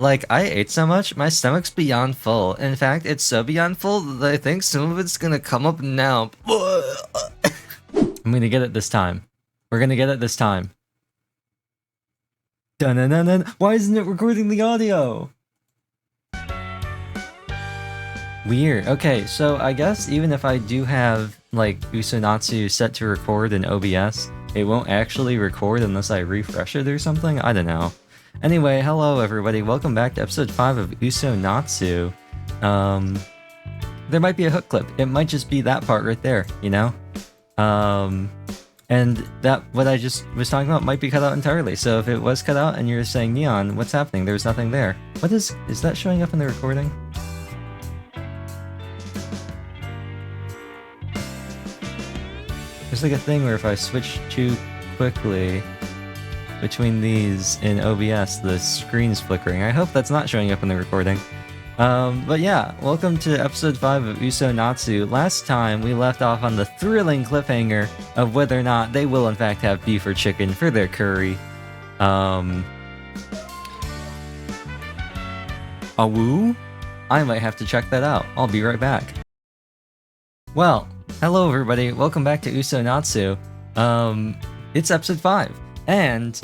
Like, I ate so much, my stomach's beyond full. In fact, it's so beyond full that I think some of it's gonna come up now. I'm gonna get it this time. We're gonna get it this time. Dun-dun-dun-dun. Why isn't it recording the audio? Weird. Okay, so I guess even if I do have, like, UsoNatsu set to record in OBS, it won't actually record unless I refresh it or something? I don't know. Anyway, hello everybody, welcome back to episode 5 of UsoNatsu. There might be a hook clip, it might just be that part right there, you know? And that, what I just was talking about might be cut out entirely, so if it was cut out and you're saying Neon, what's happening? There's nothing there. What is that showing up in the recording? There's like a thing where if I switch too quickly between these in OBS, the screen's flickering. I hope that's not showing up in the recording. But yeah, welcome to episode 5 of UsoNatsu. Last time we left off on the thrilling cliffhanger of whether or not they will in fact have beef or chicken for their curry. Awoo? I might have to check that out. I'll be right back. Well, hello everybody, welcome back to UsoNatsu. It's episode 5. And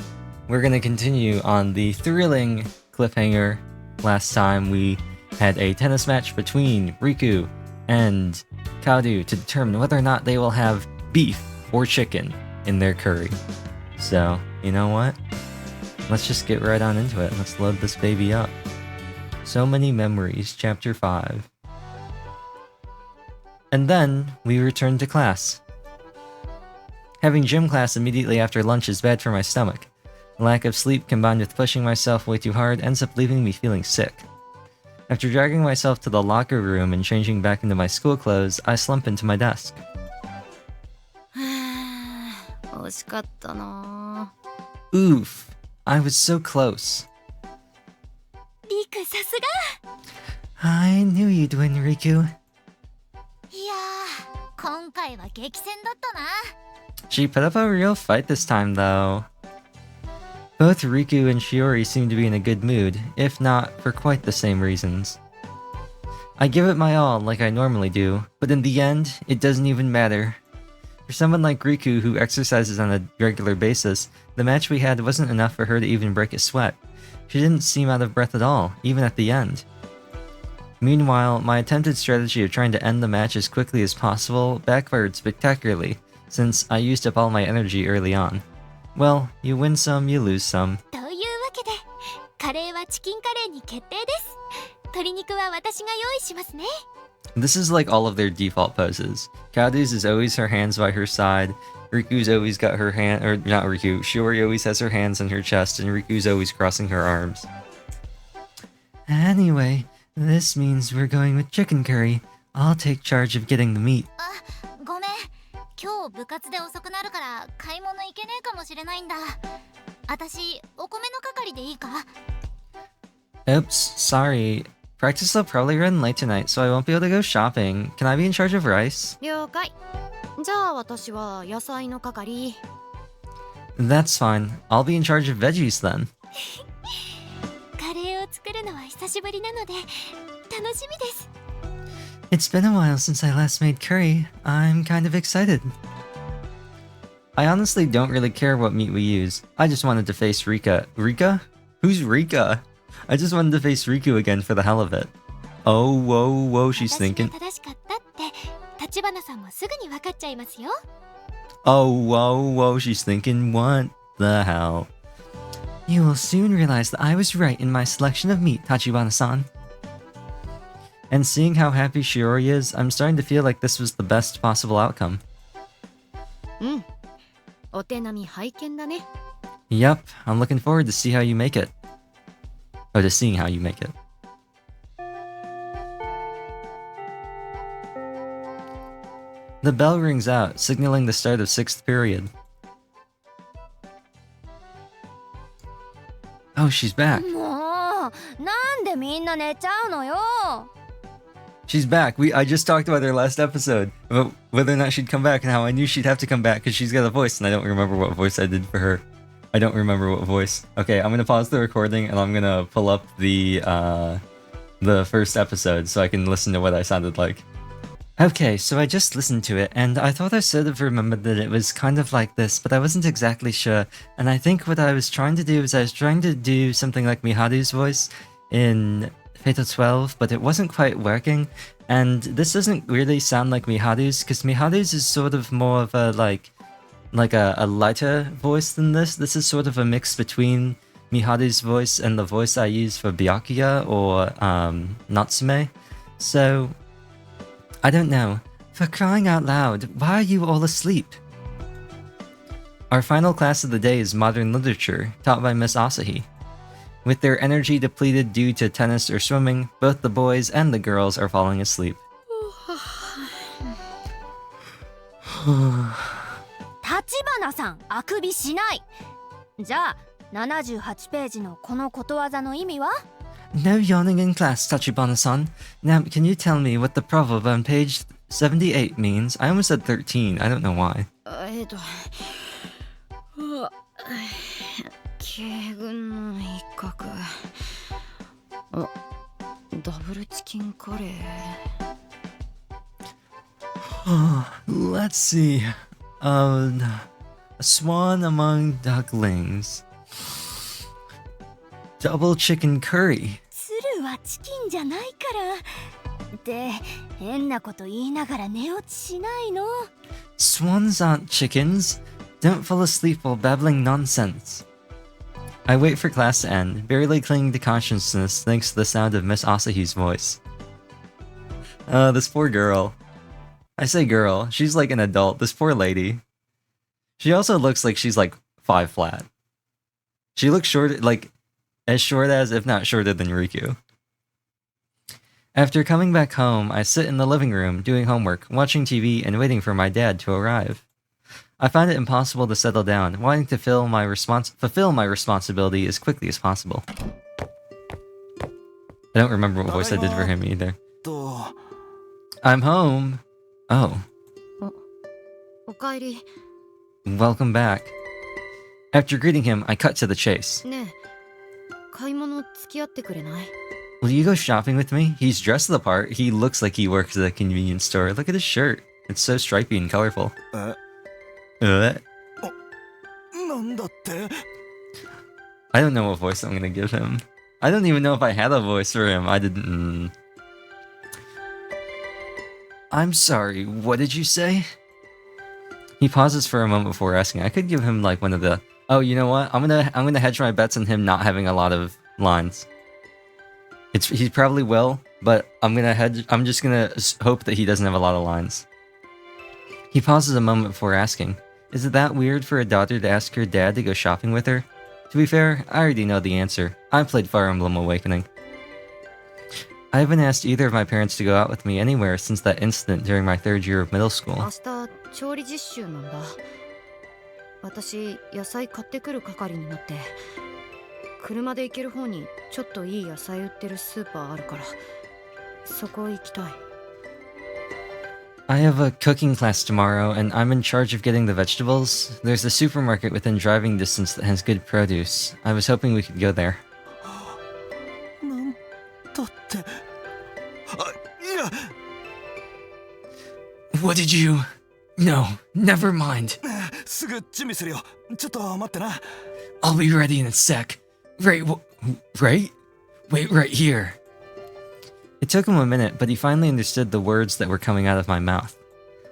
we're gonna continue on the thrilling cliffhanger. Last time we had a tennis match between Riku and Kaoru to determine whether or not they will have beef or chicken in their curry. So, you know what? Let's just get right on into it. Let's load this baby up. So many memories, chapter 5. And then we return to class. Having gym class immediately after lunch is bad for my stomach. Lack of sleep combined with pushing myself way too hard ends up leaving me feeling sick. After dragging myself to the locker room and changing back into my school clothes, I slump into my desk. Oof, I was so close. I knew you'd win, Riku. She put up a real fight this time, though. Both Riku and Shiori seem to be in a good mood, if not for quite the same reasons. I give it my all like I normally do, but in the end, it doesn't even matter. For someone like Riku who exercises on a regular basis, the match we had wasn't enough for her to even break a sweat. She didn't seem out of breath at all, even at the end. Meanwhile, my attempted strategy of trying to end the match as quickly as possible backfired spectacularly, since I used up all my energy early on. Well, you win some, you lose some. This is like all of their default poses. Kaoru's is always her hands by her side, Riku's always got her hand, or not Riku, Shiori always has her hands on her chest, and Riku's always crossing her arms. Anyway, this means we're going with chicken curry. I'll take charge of getting the meat. Oops, sorry. Practice will probably run late tonight, so I won't be able to go shopping. Can I be in charge of rice? That's fine. I'll be in charge of veggies then. It's been a while since I last made curry. I'm kind of excited. I honestly don't really care what meat we use. I just wanted to face Rika. Rika? Who's Rika? I just wanted to face Riku again for the hell of it. Oh, whoa, she's thinking. Oh, whoa, she's thinking, what the hell? You will soon realize that I was right in my selection of meat, Tachibana-san. And seeing how happy Shiori is, I'm starting to feel like this was the best possible outcome. Yep, I'm looking forward to see how you make it. Or to seeing how you make it. The bell rings out, signaling the start of 6th period. Oh, she's back. She's back. I just talked about her last episode, about whether or not she'd come back and how I knew she'd have to come back because she's got a voice and I don't remember what voice I did for her. I don't remember what voice. Okay, I'm gonna pause the recording and I'm gonna pull up the first episode so I can listen to what I sounded like. Okay, so I just listened to it, and I thought I sort of remembered that it was kind of like this, but I wasn't exactly sure, and I think what I was trying to do is I was trying to do something like Miharu's voice in Fatal 12, but it wasn't quite working, and this doesn't really sound like Miharu's, because Miharu's is sort of more of a, like a lighter voice than this. This is sort of a mix between Miharu's voice and the voice I use for Byakuya or Natsume, so I don't know. For crying out loud, why are you all asleep? Our final class of the day is Modern Literature, taught by Miss Asahi. With their energy depleted due to tennis or swimming, both the boys and the girls are falling asleep. Tachibana-san, あくびしない。じゃあ、78ページのこのことわざの意味は? No yawning in class, Tachibana-san. Now, can you tell me what the proverb on page 78 means? I almost said 13, I don't know why. 慶軍の一角。ダブルチキンカレー。Let's see. A swan among ducklings. Double chicken curry. 鶴はチキンじゃないから。って変なこと言いながら寝落ちしないの。Swans aren't chickens. Don't fall asleep while babbling nonsense. I wait for class to end, barely clinging to consciousness thanks to the sound of Miss Asahi's voice. This poor girl. I say girl, she's like an adult, this poor lady. She also looks like she's like 5 flat. She looks short, like as short as, if not shorter than Riku. After coming back home, I sit in the living room, doing homework, watching TV, and waiting for my dad to arrive. I find it impossible to settle down, wanting to fulfill my responsibility as quickly as possible. I don't remember what voice I did for him either. I'm home. Oh. Welcome back. After greeting him, I cut to the chase. Will you go shopping with me? He's dressed the part. He looks like he works at a convenience store. Look at his shirt. It's so stripy and colorful. I don't know what voice I'm gonna give him. I don't even know if I had a voice for him. I didn't. I'm sorry, what did you say? He pauses for a moment before asking. I could give him like one of the... Oh, you know what? I'm gonna hedge my bets on him not having a lot of lines. He probably will, but I'm just gonna hope that he doesn't have a lot of lines. He pauses a moment before asking, is it that weird for a daughter to ask her dad to go shopping with her? To be fair, I already know the answer. I played Fire Emblem Awakening. I haven't asked either of my parents to go out with me anywhere since that incident during my 3rd year of middle school. I have a cooking class tomorrow, and I'm in charge of getting the vegetables. There's a supermarket within driving distance that has good produce. I was hoping we could go there. What did you... No, never mind. I'll be ready in a sec. Right? Wait right here. It took him a minute, but he finally understood the words that were coming out of my mouth.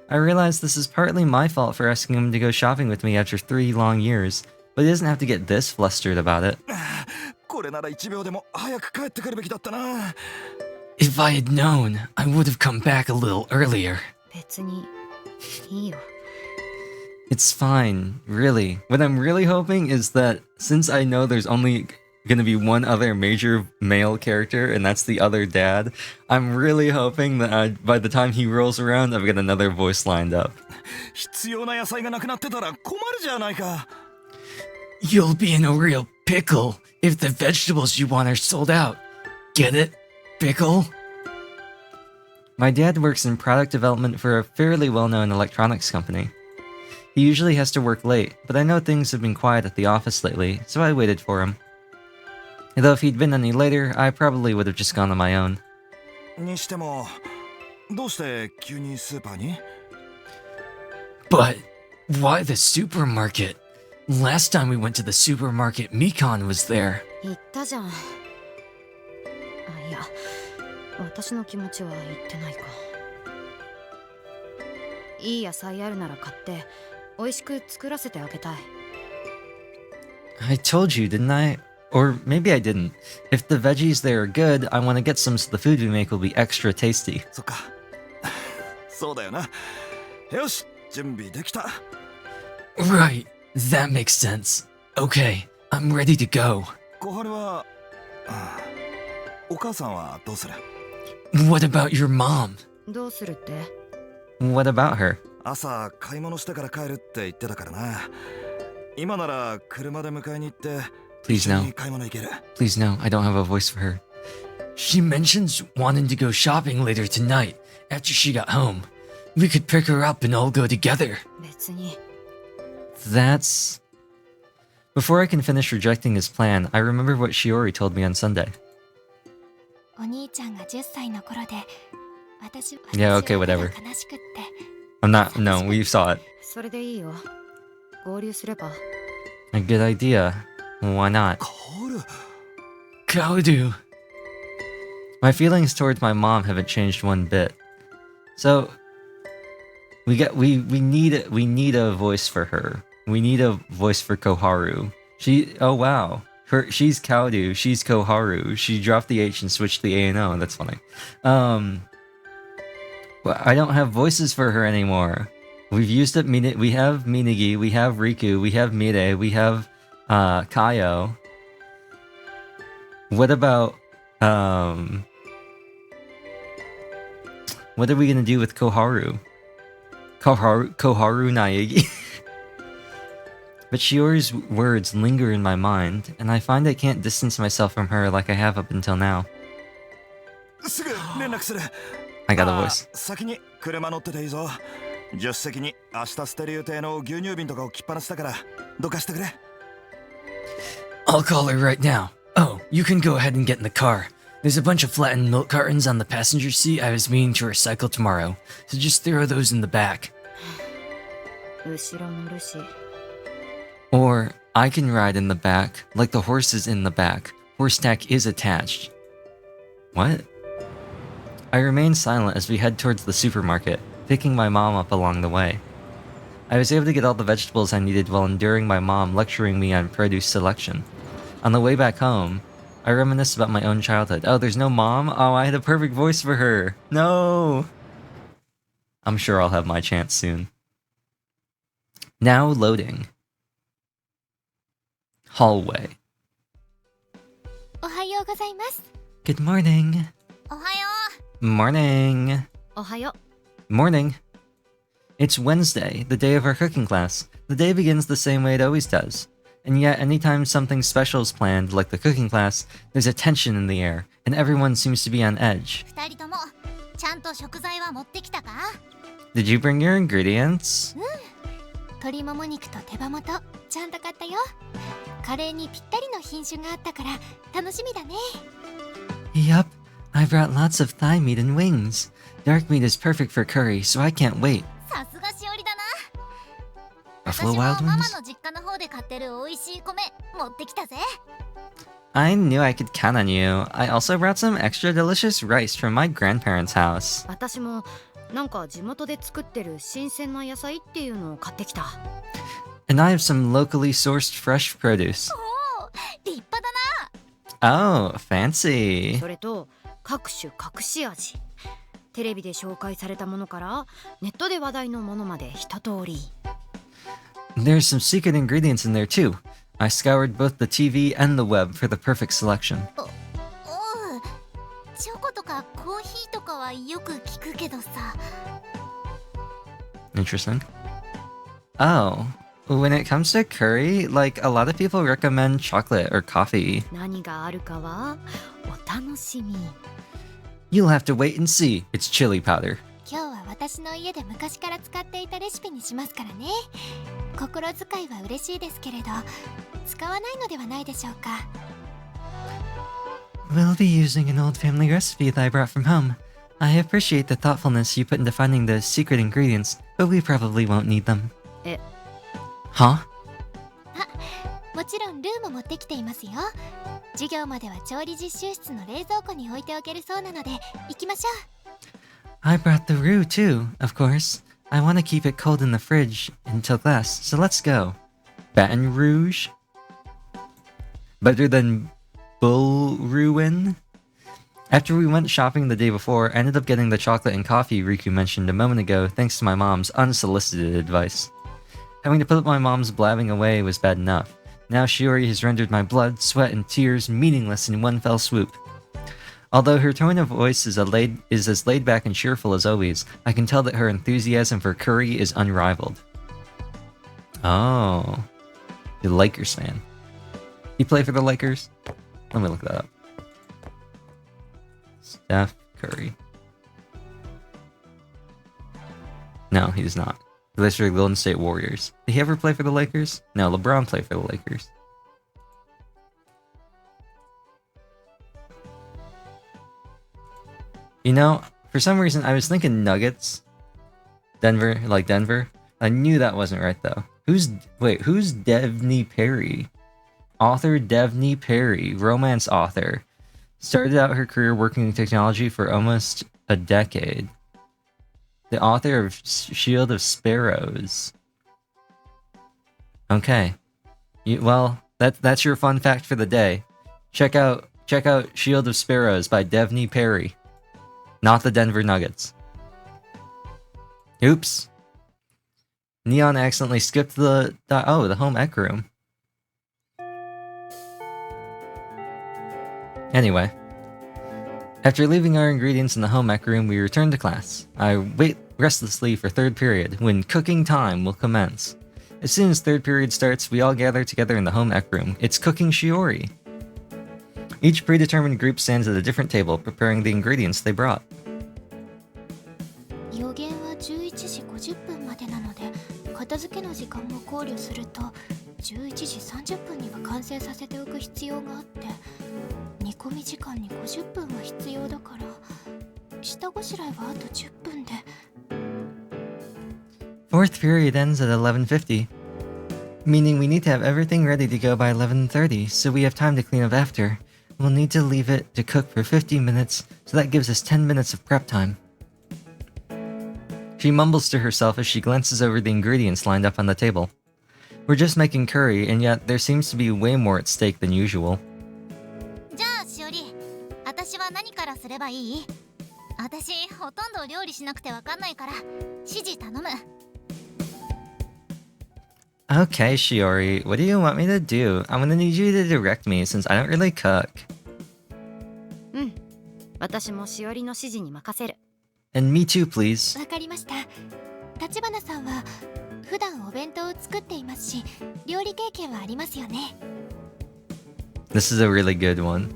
I realized this is partly my fault for asking him to go shopping with me after 3 long years, but he doesn't have to get this flustered about it. If I had known, I would have come back a little earlier. It's fine, really. What I'm really hoping is that, since I know there's only gonna be one other major male character, and that's the other dad, I'm really hoping that by the time he rolls around, I've got another voice lined up. You'll be in a real pickle if the vegetables you want are sold out. Get it? Pickle? My dad works in product development for a fairly well-known electronics company. He usually has to work late, but I know things have been quiet at the office lately, so I waited for him. Though if he'd been any later, I probably would have just gone on my own. にしても、どうして急にスーパーに? But why the supermarket? Last time we went to the supermarket, Mikan was there. 言ったじゃん。あ、いや、私の気持ちは言ってないか。いい野菜あるなら買って、美味しく作らせてあげたい。I told you, didn't I? Or maybe I didn't. If the veggies there are good, I want to get some so the food we make will be extra tasty. そっか。そうだよな。よし、準備できた。Right, that makes sense. Okay, I'm ready to go. 小春は、お母さんはどうする? What about your mom? どうするって? What about her? 朝買い物してから帰るって言ってたからな。今なら車で迎えに行って、 Please no. 買い物行ける。 Please no, I don't have a voice for her. She mentions wanting to go shopping later tonight, after she got home. We could pick her up and all go together. 別に。That's... Before I can finish rejecting his plan, I remember what Shiori told me on Sunday. お兄ちゃんが10歳の頃で、Yeah, okay, whatever. 悲しくって。I'm not... No, we saw it. それでいいよ。合流すれば。A good idea. Why not? カオル。 Kaoru. My feelings towards my mom haven't changed one bit. So we need a voice for her. We need a voice for Koharu. Oh wow. She's Kaoru, she's Koharu. She dropped the H and switched the A and O. That's funny. Well, I don't have voices for her anymore. We've used up we have Minagi, we have Riku, we have Mire, we have Kaio. What about what are we gonna do with Koharu? Koharu Naegi. But Shiori's words linger in my mind, and I find I can't distance myself from her like I have up until now. すぐ連絡する。 I got a voice. 先に車乗ってていいぞ。助手席に明日捨てる予定の牛乳瓶とか置きっぱなしだからどかしてくれ。 I'll call her right now. Oh, you can go ahead and get in the car. There's a bunch of flattened milk cartons on the passenger seat I was meaning to recycle tomorrow, so just throw those in the back. 後ろ乗るし。 Or I can ride in the back, like the horse is in the back. Horse tack is attached. What? I remain silent as we head towards the supermarket, picking my mom up along the way. I was able to get all the vegetables I needed while enduring my mom lecturing me on produce selection. On the way back home, I reminisce about my own childhood. Oh, there's no mom? Oh, I had a perfect voice for her. No! I'm sure I'll have my chance soon. Now loading. Hallway. おはようございます。 Good morning. おはよ Morning. おはよ Morning. It's Wednesday, the day of our cooking class. The day begins the same way it always does. And yet, anytime something special is planned, like the cooking class, there's a tension in the air, and everyone seems to be on edge. う。二人ともちゃんと食材は持ってきたか？ Did you bring your ingredients? 鶏もも肉と手羽元ちゃんと買ったよ。カレーにぴったりの品種があったから楽しみだね。 Yup, I brought lots of thigh meat and wings. Dark meat is perfect for curry, so I can't wait. さすがしおりだな。 Buffalo 私も wild ママ wings? の実家の方で買ってる美味しい米持ってきたぜ。 I knew I could count on you. I also brought some extra delicious rice from my grandparents' house. 私もなんか地元で作ってる新鮮な野菜っていうのを買ってきた。 And I have some locally sourced fresh produce. おお、立派だな。 Oh, fancy. それと各種隠し味。テレビで紹介されたものからネットで話題のものまで一通り。 There's some secret ingredients in there too. I scoured both the TV and the web for the perfect selection. おう、チョコとかコーヒーとかはよく聞くけどさ。 Interesting. Oh, when it comes to curry, like a lot of people recommend chocolate or coffee. 何があるかはお楽しみ。 You'll have to wait and see. It's chili powder. 今日は私の家で昔から使っていたレシピにしますからね。心遣いは嬉しいですけれど、使わないのではないでしょうか。 We'll be using an old family recipe that I brought from home. I appreciate the thoughtfulness you put into finding the secret ingredients, but we probably won't need them. Huh? もちろんルーも持ってきていますよ。授業までは調理実習室の冷蔵庫に置いておけるそうなので行きましょう。 I brought the roux too, of course. I want to keep it cold in the fridge until class, so let's go. Baton Rouge? Better than Bull Ruin? After we went shopping the day before, I ended up getting the chocolate and coffee Riku mentioned a moment ago thanks to my mom's unsolicited advice. Having to put up my mom's blabbing away was bad enough. Now Shiori has rendered my blood, sweat, and tears meaningless in one fell swoop. Although her tone of voice is as laid back and cheerful as always, I can tell that her enthusiasm for curry is unrivaled. Oh. The Lakers fan. You play for the Lakers? Let me look that up. Steph Curry. No, he does not. He plays for the Golden State Warriors. Did he ever play for the Lakers? No, LeBron played for the Lakers. You know, for some reason I was thinking Nuggets. Denver, like Denver. I knew that wasn't right though. Who's Devney Perry? Author Devney Perry, romance author. Started out her career working in technology for almost a decade. The author of Shield of Sparrows. Okay. Well, that's your fun fact for the day. Check out Shield of Sparrows by Devney Perry. Not the Denver Nuggets. Oops. Neon accidentally skipped the home ec room. Anyway. After leaving our ingredients in the home ec room, we returned to class. I wait restlessly for third period, when cooking time will commence. As soon as third period starts, we all gather together in the home ec room. It's cooking Shiori. Each predetermined group stands at a different table, preparing the ingredients they brought. 予言は11時50分までなので、片付けの時間も考慮すると11時30分には完成させておく必要があって、煮込み時間に50分は必要だから、下ごしらえはあと10分で。 Fourth period ends at 11:50, meaning we need to have everything ready to go by 11:30, so we have time to clean up after. We'll need to leave it to cook for 50 minutes, so that gives us 10 minutes of prep time. She mumbles to herself as she glances over the ingredients lined up on the table. We're just making curry, and yet there seems to be way more at stake than usual. じゃあしおり、私は何からすればいい？私ほとんど料理しなくてわかんないから指示頼む。 Okay, Shiori, what do you want me to do? I'm gonna need you to direct me since I don't really cook. 私もしおりの指示に任せる。 And me too, please. わかりました。立花さんは普段お弁当を作っていますし、料理経験はありますよね。 This is a really good one.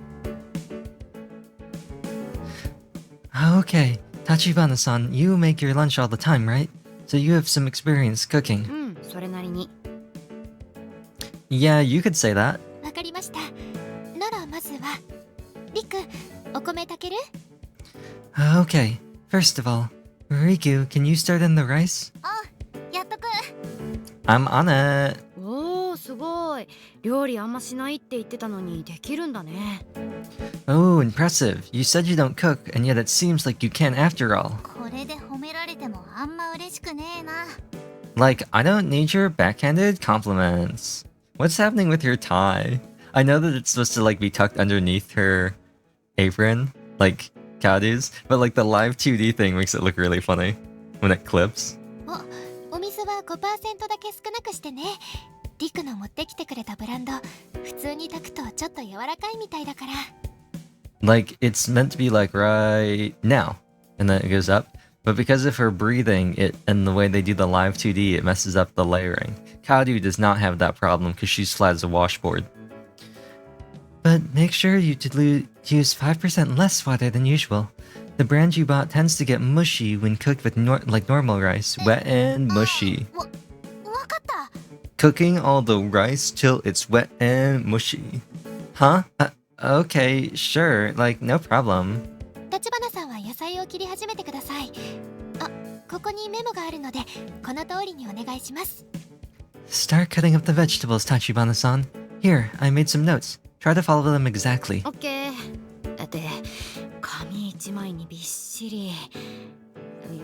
Okay, Tachibana-san, you make your lunch all the time, right? So you have some experience cooking. それなりに。 Yeah, you could say that. わかりました。ならまずはリク、お米炊ける？ Okay, first of all, Riku, can you start in the rice? やっとく。 I'm on it. おー、すごい。料理あんましないって言ってたのにできるんだね。 Oh, impressive. You said you don't cook, and yet it seems like you can after all. これで褒められてもあんま嬉しくねえな。 Like, I don't need your backhanded compliments. What's happening with your tie? I know that it's supposed to like be tucked underneath her apron, like Kaoru's, but like the live 2D thing makes it look really funny when it clips. お水は 5% だけ少なくしてね。リクの持ってきてくれたブランド、普通に炊くとちょっと柔らかいみたいだから。 Like, it's meant to be like right now, and then it goes up. But because of her breathing, and the way they do the live 2D, it messes up the layering. Kaoru does not have that problem because she's flat as a washboard. But make sure you use 5% less water than usual. The brand you bought tends to get mushy when cooked with like normal rice, wet and mushy. わかった。 Cooking all the rice till it's wet and mushy. Huh? Okay, sure, like no problem. 立花さんは野菜を切り始めてください。あ、ここにメモがあるので、この通りにお願いします。 Start cutting up the vegetables, Tachibana-san. Here, I made some notes. Try to follow them exactly. オッケー。で、紙一枚にびっしり。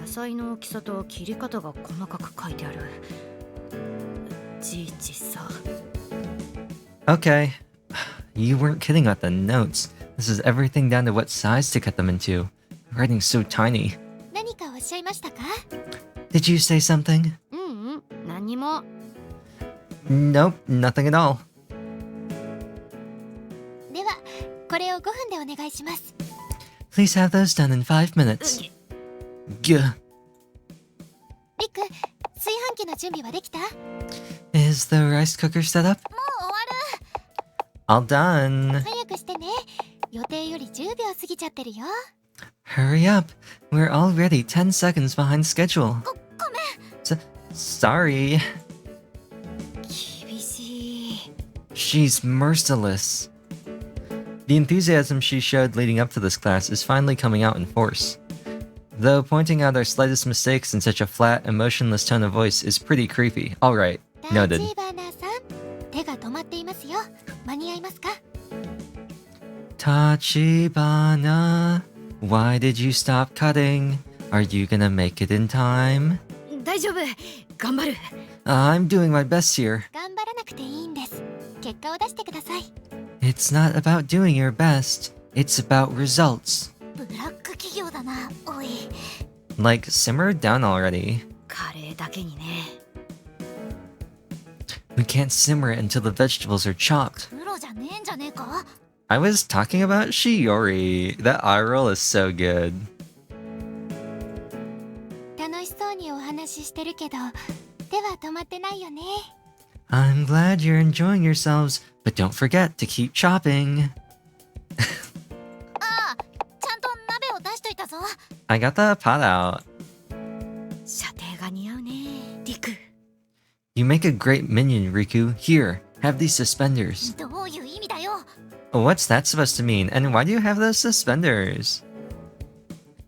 野菜の大きさと切り方が細かく書いてある。じいちさ。Okay. You weren't kidding about the notes. This is everything down to what size to cut them into. Writing's so tiny. 何かおっしゃいましたか？ Did you say something? 何にも。 Nope, nothing at all. では、これを5分でお願いします。 Please have those done in 5 minutes. Gah. リク、炊飯器の準備はできた？もう Is the rice cooker set up? 終わ All done. る。早くしてね。予定より10秒過ぎちゃってるよ。 Hurry up. We're already 10 seconds behind schedule. ごめん。 Sorry. 厳しい。 She's merciless. The enthusiasm she showed leading up to this class is finally coming out in force. Though pointing out our slightest mistakes in such a flat, emotionless tone of voice is pretty creepy. Alright, noted. 立花さん、手が止まっていますよ。間に合いますか？ Tachibana, why did you stop cutting? Are you gonna make it in time? 大丈夫。頑張る。I'm doing my best here. 頑張らなくていいんです。結果を出してください。 It's not about doing your best, it's about results. ブラック企業だな、おい。 Like, simmer down already. カレーだけにね。 We can't simmer it until the vegetables are chopped. プロじゃねえんじゃねえか？ I was talking about Shiori. That eye roll is so good. 楽しそうにお話ししてるけど、手は止まってないよね。 I'm glad you're enjoying yourselves, but don't forget to keep chopping. ああ、ちゃんと鍋を出しといたぞ。 I got the pot out. 射程が似合うね。リク。 You make a great minion, Riku. Here, have these suspenders. どういう意味だよ。 What's that supposed to mean? And why do you have those suspenders?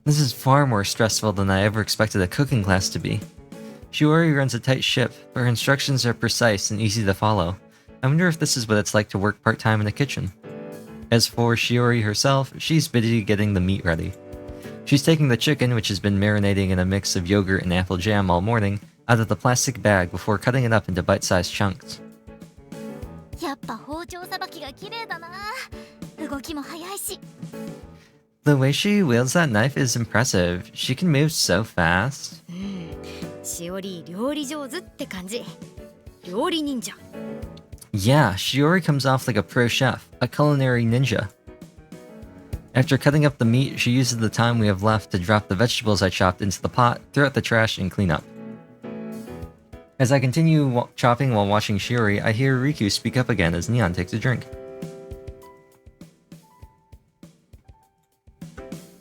This is far more stressful than I ever expected a cooking class to be. Shiori runs a tight ship, but her instructions are precise and easy to follow. I wonder if this is what it's like to work part-time in a kitchen. As for Shiori herself, she's busy getting the meat ready. She's taking the chicken, which has been marinating in a mix of yogurt and apple jam all morning, out of the plastic bag before cutting it up into bite-sized chunks. やっぱ包丁さばきが綺麗だな。動きも早いし。 The way she wields that knife is impressive. She can move so fast. しおり料理上手って感じ。料理忍者。 Yeah, Shiori comes off like a pro chef, a culinary ninja. After cutting up the meat, she uses the time we have left to drop the vegetables I chopped into the pot, throw out the trash, and clean up. As I continue chopping while watching Shiori, I hear Riku speak up again as Neon takes a drink.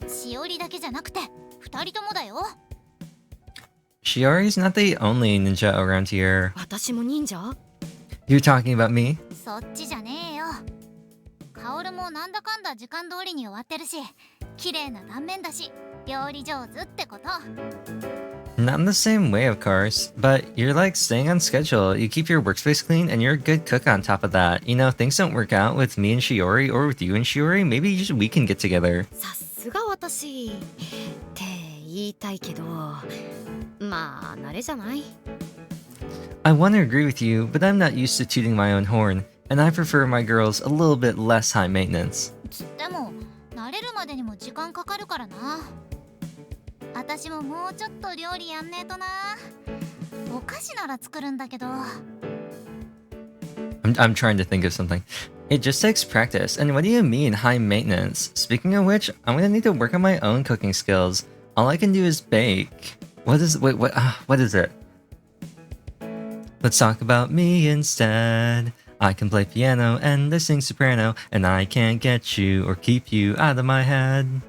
しおりだけじゃなくて、二人ともだよ。 Shiori's not the only ninja around here. 私も忍者？ You're talking about me? そっちじゃねえよ。カオルもなんだかんだ時間通りに終わってるし、綺麗な断面だし、料理上手ってこと。 Not in the same way, of course, but you're like staying on schedule. You keep your workspace clean, and you're a good cook on top of that. You know, things don't work out with me and Shiori, or with you and Shiori. Maybe we can get together. さすが私って言いたいけど、まあ慣れじゃない？ I want to agree with you, but I'm not used to tooting my own horn, and I prefer my girls a little bit less high maintenance. つっても、慣れるまでにも時間かかるからな。私ももうちょっと料理やんねえとな。お菓子なら作るんだけど。 I'm trying to think of something. It just takes practice. And what do you mean high maintenance? Speaking of which, I'm gonna need to work on my own cooking skills. All I can do is bake. What is it? Let's talk about me instead. I can play piano and I sing soprano, and I can't get you or keep you out of my head.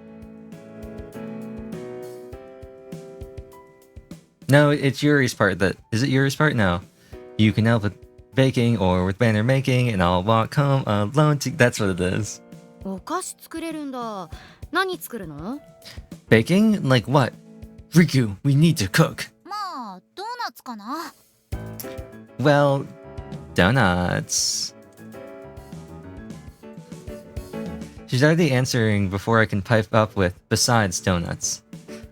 No, it's Yuri's part that... Is it Yuri's part? No. You can help with baking or with banner making, and I'll walk home alone to... That's what it is. お菓子作れるんだ。何作るの？ Baking? Like what? Riku, we need to cook. まあドーナツかな。 Well, donuts. She's already answering before I can pipe up with, besides donuts.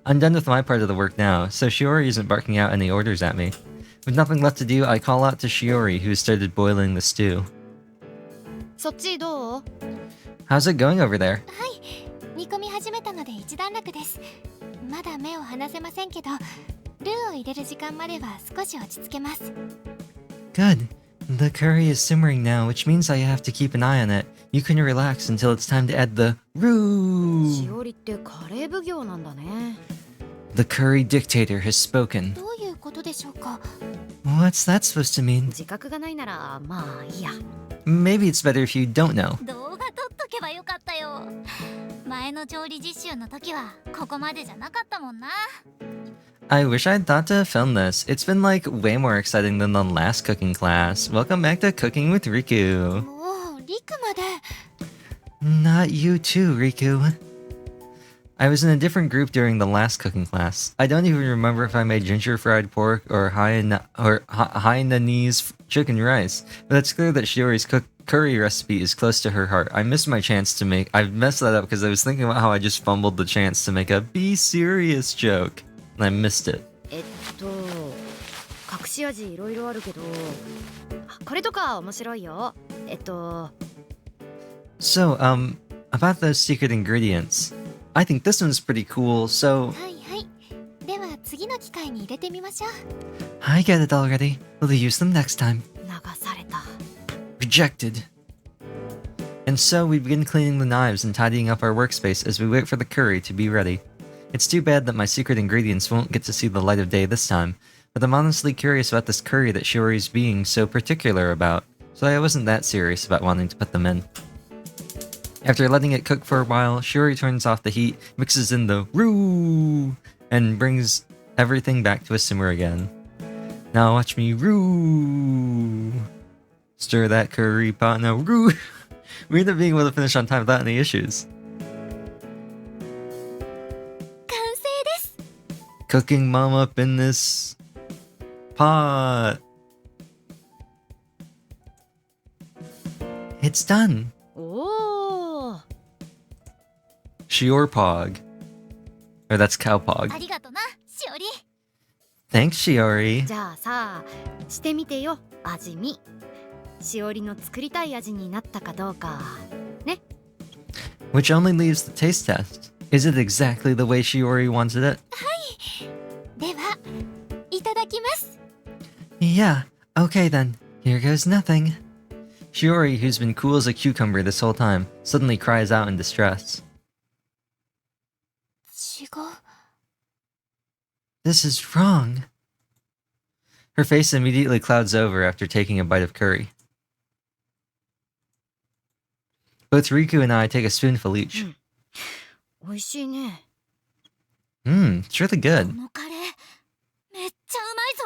I'm done with my part of the work now, so Shiori isn't barking out any orders at me. With nothing left to do, I call out to Shiori, who started boiling the stew. そっちどう？ How's it going over there? 煮込み始めたので一段落です。まだ目を離せませんけど、ルーを入れる時間までは少し落ち着けます。 Good. The curry is simmering now, which means I have to keep an eye on it. You can relax until it's time to add the し roux. おりってカレー奉行なんだね。 The curry dictator has spoken. どういうことでしょうか。 What's that supposed to mean? 自覚がないならまあいいや。 Maybe it's better if you don't know. 動画撮っとけばよかったよ。前の調理実習の時はここまでじゃなかったもんな。 I wish I'd thought to film this. It's been like way more exciting than the last cooking class. Welcome back to Cooking with Riku. もうリクまで。 Not you too, Riku. I was in a different group during the last cooking class. I don't even remember if I made ginger fried pork or Hainanese chicken rice, but it's clear that Shiori's curry recipe is close to her heart. I missed my chance to make... I messed that up because I was thinking about how I just fumbled the chance to make a be serious joke, and I missed it. 隠し味いろいろあるけど、これとか面白いよ。So, about those secret ingredients. I think this one's pretty cool, so... はいはい。では次の機会に入れてみましょう。 I get it already. We'll use them next time. 流された。 Rejected. And so we begin cleaning the knives and tidying up our workspace as we wait for the curry to be ready. It's too bad that my secret ingredients won't get to see the light of day this time, but I'm honestly curious about this curry that Shiori's being so particular about, so I wasn't that serious about wanting to put them in. After letting it cook for a while, Shiori turns off the heat, mixes in the roux, and brings everything back to a simmer again. Now watch me roux. Stir that curry pot now roux. We end up being able to finish on time without any issues. 完成です。 Cooking mom up in this pot. It's done. おお。 Shiorpog. Or that's Cowpog. ありがとな、しおり。 Thanks, Shiori. じゃあさ、してみてよ、味見。しおりの作りたい味になったかどうか。ね。 Which only leaves the taste test. Is it exactly the way Shiori wanted it? では、いただきます。 Yeah, okay then. Here goes nothing. Shiori, who's been cool as a cucumber this whole time, suddenly cries out in distress. 違う。 This is wrong. Her face immediately clouds over after taking a bite of curry. Both Riku and I take a spoonful each. 美味しいね。 It's really こ good. のカレー、めっちゃうまいぞ。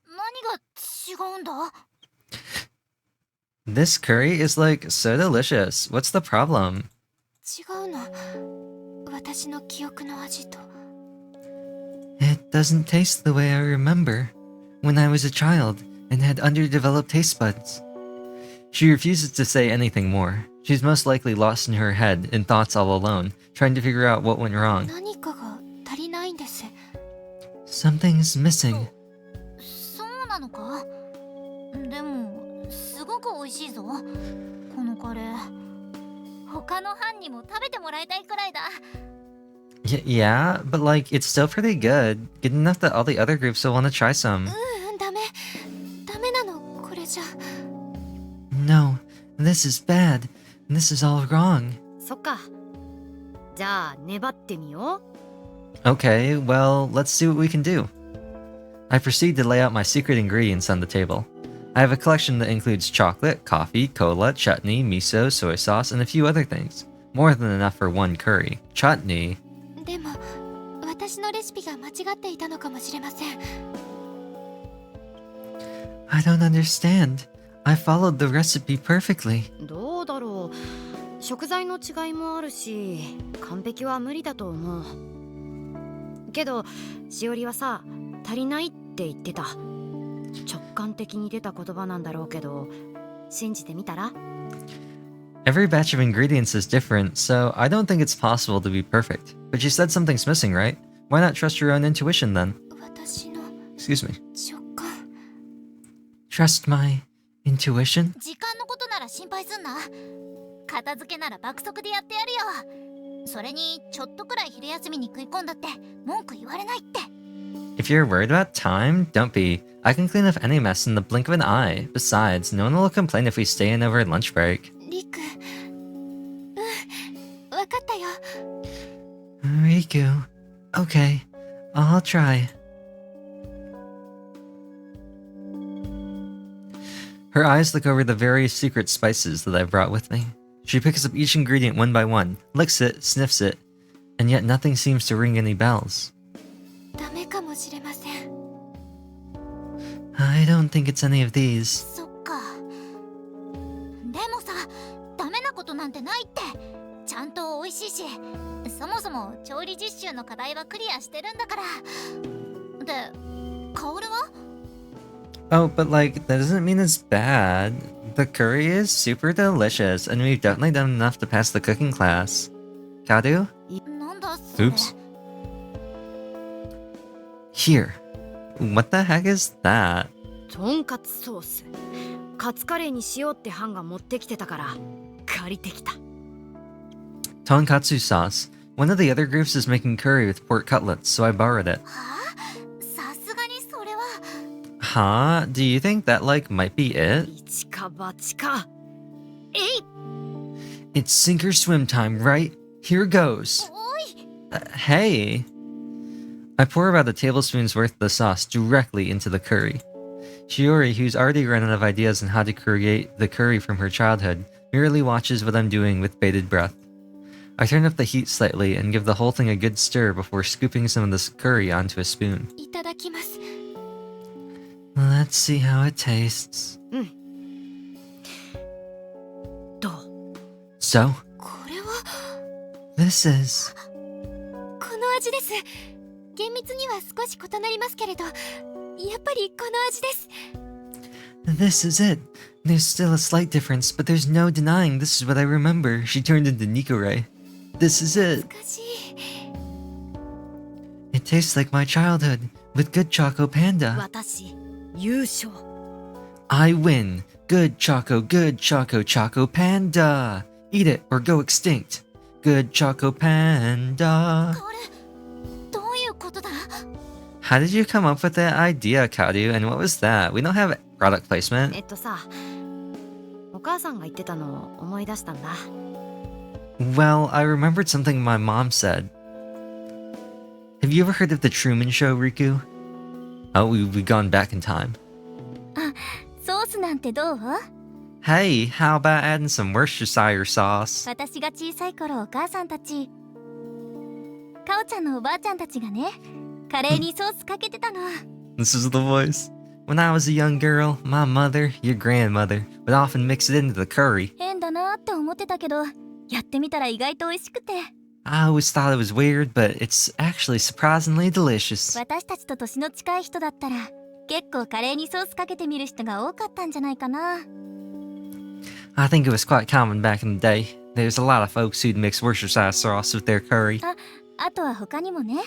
何が違うんだ？ This curry is like so delicious. What's the problem? 違うの。私の記憶の味と。 It doesn't taste the way I remember when I was a child and had underdeveloped taste buds. She refuses to say anything more. She's most likely lost in her head in thoughts all alone, trying to figure out what went wrong. 何かが足りないんです。 Something's missing. そうなのか？でも、すごく美味しいぞ。このカレー。他の班にも食べてもらいたいくらいだ。 Yeah, but like, it's still pretty good. Good enough that all the other groups will want to try some. ダメ。ダメなの、これじゃ。 No, this is bad. This is all wrong. そっか。じゃあ粘ってみよう。 Okay, well, let's see what we can do. I proceed to lay out my secret ingredients on the table. I have a collection that includes chocolate, coffee, cola, chutney, miso, soy sauce, and a few other things. More than enough for one curry. Chutney? でも、私私のレシピが間違っていたのかもしれません。 I don't understand. I followed the recipe perfectly. どうだろう。食材の違いもあるし、完璧は無理だと思う。けど、しおりはさ、足りないって言ってた。直感的に出た言葉なんだろうけど、信じてみたら？ Every batch of ingredients is different, so I don't think it's possible to be perfect. But you said something's missing, right? Why not trust your own intuition then? 私の Excuse me. 直感。 Trust my intuition? 時間のことなら心配すんな。片付けなら爆速でやってやるよ。それにちょっとくらい昼休みに食い込んだって文句言われないって。 If you're worried about time, don't be. I can clean up any mess in the blink of an eye. Besides, no one will complain if we stay in over lunch break. リク、わかったよ。 Riku. Okay, I'll try. Her eyes look over the various secret spices that I've brought with me. She picks up each ingredient one by one, licks it, sniffs it, and yet nothing seems to ring any bells. ダメかもしれません。 I don't think it's any of these. そっか。でもさ、ダメなことなんてないって。ちゃんと美味しいし、そもそも調理実習の課題はクリアしてるんだから。で、カオルは？ Oh, but like, that doesn't mean it's bad. The curry is super delicious, and we've definitely done enough to pass the cooking class. Kaoru? なんだそれ。 Oops. Here. What the heck is that? とんかつソース。カツカレーにしようってハンが持ってきてたから借りてきた。 Tonkatsu sauce. One of the other groups is making curry with pork cutlets, so I borrowed it. はあ？さすがにそれは。 Huh? Do you think that, like, might be it? 一か八か。えい！ It's sink or swim time, right? Here goes. おい。 Hey! I pour about a tablespoon's worth of the sauce directly into the curry. Shiori, who's already run out of ideas on how to create the curry from her childhood, merely watches what I'm doing with bated breath. I turn up the heat slightly and give the whole thing a good stir before scooping some of this curry onto a spoon. いただきます。 Let's see how it tastes. どう？ So, これは this is... この味です。厳密には少し異なりますけれど、やっぱりこの味です。 This is it. There's still a slight difference, but there's no denying this is what I remember. She turned into Nikore. This is it. 難しい。 It tastes like my childhood, with good Choco Panda. 私優勝。 I win. Good Choco, Choco Panda. Eat it or go extinct. Good Choco Panda. カオル、どういうことだ？ How did you come up with that idea, Kaoru? And what was that? We don't have product placement. さ、お母さんが言ってたのを思い出したんだ。 Well, I remembered something my mom said. Have you ever heard of the Truman Show, Riku? Oh, we've gone back in time. ソースなんてどう？ Hey, how about adding some Worcestershire sauce? 私が小さい頃お母さんたち、カオちゃんのおばあちゃんたちがね、カレーにソースかけてたの。 This is the voice. When I was a young girl, my mother, your grandmother, would often mix it into the curry. 変だなって思ってたけど、やってみたら意外と美味しくて。 I always thought it was weird, but it's actually surprisingly delicious. 私たちと年の近い人だったら、結構カレーにソースかけてみる人が多かったんじゃないかな。 I think it was quite common back in the day. There's a lot of folks who'd mix Worcestershire sauce with their curry. あとは他にもね。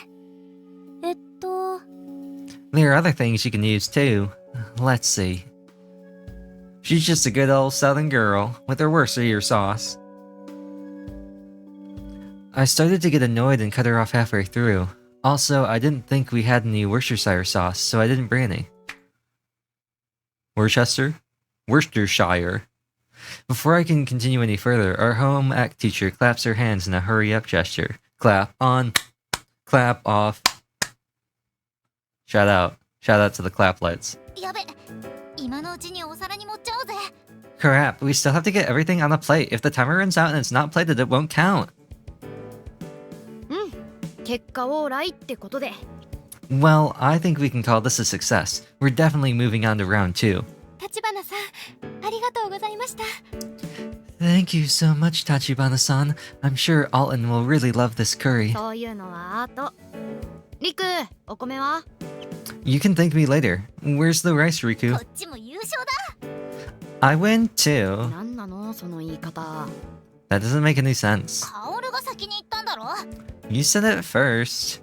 There are other things you can use too. Let's see. She's just a good old southern girl with her Worcestershire sauce. I started to get annoyed and cut her off halfway through. Also, I didn't think we had any Worcestershire sauce, so I didn't bring any. Worcestershire. Before I can continue any further, our home ec teacher claps her hands in a hurry-up gesture. Clap on, clap off. Shout out to the clap lights. やべ、今のうちにお皿に盛っちゃおうぜ。 Crap, we still have to get everything on the plate. If the timer runs out and it's not plated, it won't count. 結果オーライってことで。 Well, I think we can call this a success. We're definitely moving on to round 2. 立花さん、ありがとうございました。 Thank you so much, Tachibana-san. I'm sure Alton will really love this curry. そういうのはあと。リク、お米は？ You can thank me later. Where's the rice, Riku? こっちも優勝だ。 I win too. なんなのその言い方。 That doesn't make any sense. カオルが先に行ったんだろ。 You said it first.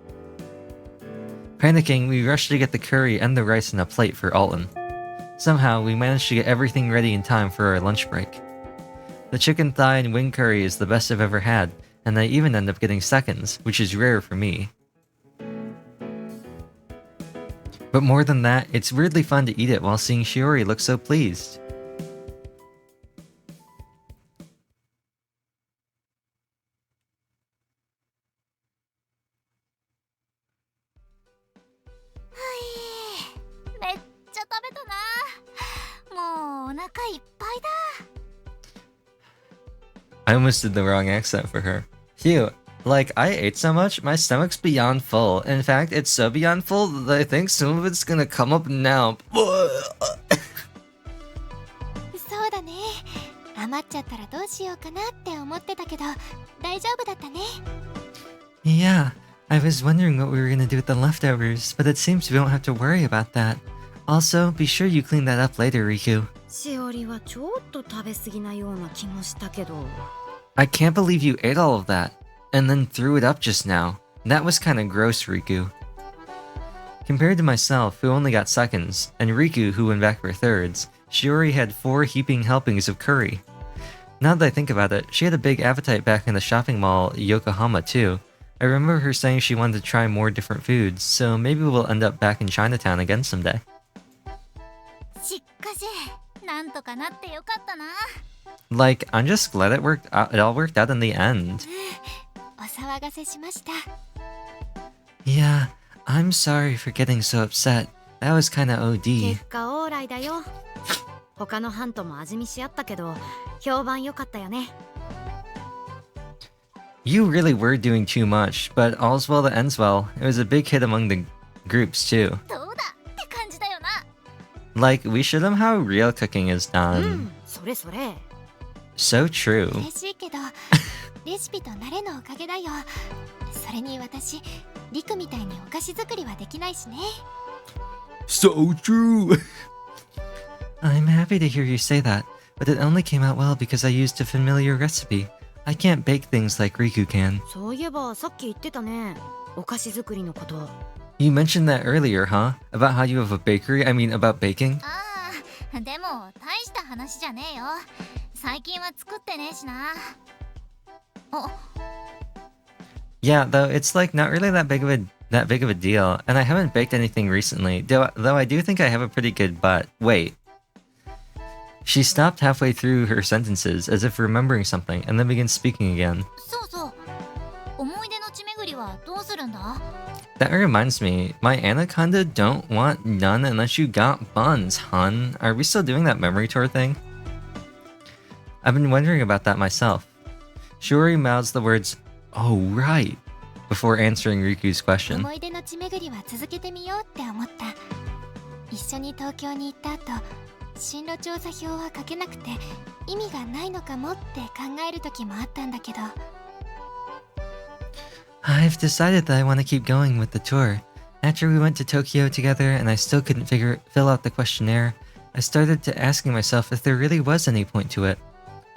Panicking, we rushed to get the curry and the rice in a plate for Alton. Somehow, we managed to get everything ready in time for our lunch break. The chicken thigh and wing curry is the best I've ever had, and I even end up getting seconds, which is rare for me. But more than that, it's weirdly fun to eat it while seeing Shiori look so pleased. I almost did the wrong accent for her. Phew, like, I ate so much, my stomach's beyond full. In fact, it's so beyond full that I think some of it's gonna come up now. そうだね。余っちゃったらどうしようかなって思ってたけど、大丈夫だったね。 Yeah, I was wondering what we were gonna do with the leftovers, but it seems we won't have to worry about that. Also, be sure you clean that up later, Riku. しおりはちょっと食べ過ぎなような気もしたけど。 I can't believe you ate all of that, and then threw it up just now. That was kinda gross, Riku. Compared to myself, who only got seconds, and Riku, who went back for thirds, Shiori had 4 heaping helpings of curry. Now that I think about it, she had a big appetite back in the shopping mall Yokohama too. I remember her saying she wanted to try more different foods, so maybe we'll end up back in Chinatown again someday. しかし、なんとかなってよかったな。 Like, I'm just glad it all worked out in the end. お騒がせしました。 Yeah, I'm sorry for getting so upset. That was kinda OD. 結果オーライだよ。他の班とも味見し合ったけど、評判良かったよね。 You really were doing too much, but all's well that ends well. It was a big hit among the groups too. どうだって感じだよな。 Like, we showed them how real cooking is う done. ん、それそれ。 So true. 嬉しいけど、レシピと慣れのおかげだよ。それに私、リクみたいにお菓子作りはできないしね。 So true. I'm happy to hear you say that, but it only came out well because I used a familiar recipe. I can't bake things like Riku can. そういえばさっき言ってたね。お菓子作りのこと。 You mentioned that earlier, huh? About how you have a bakery? I mean, about baking? ああ、でも大した話じゃねえよ。最近は作ってねえしな。お。 Yeah, though it's like not really that big of a deal, and I haven't baked anything recently. Though I do think I have a pretty good butt. Wait. She stopped halfway through her sentences as if remembering something, and then began speaking again. そうそう。思い出の地巡りはどうするんだ？ That reminds me, my anaconda don't want none unless you got buns, hun. Are we still doing that memory tour thing? I've been wondering about that myself. Shiori mouths the words, "Oh right," before answering Riku's question. 思い出の地巡りは続けてみようって思った。一緒に東京に行った後、進路調査票は書けなくて意味がないのかもって考える時もあったんだけど。 I've decided that I want to keep going with the tour. After we went to Tokyo together and I still couldn't fill out the questionnaire, I started to asking myself if there really was any point to it.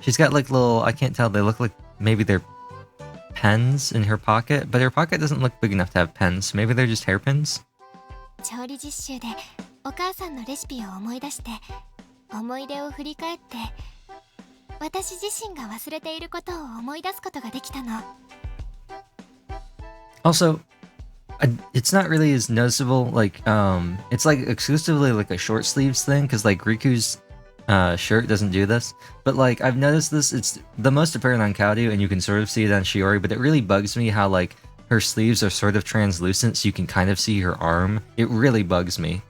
She's got like little, I can't tell, they look like maybe they're pens in her pocket, but her pocket doesn't look big enough to have pens, so maybe they're just hairpins? 調理実習でお母さんのレシピを思い出して思い出を振り返って私自身が忘れていることを思い出すことができたの。 Also, it's not really as noticeable, like, it's like exclusively like a short sleeves thing, because like Riku's shirt doesn't do this, but like I've noticed this, it's the most apparent on Kaoru and you can sort of see it on Shiori, but it really bugs me how like her sleeves are sort of translucent so you can kind of see her arm. It really bugs me.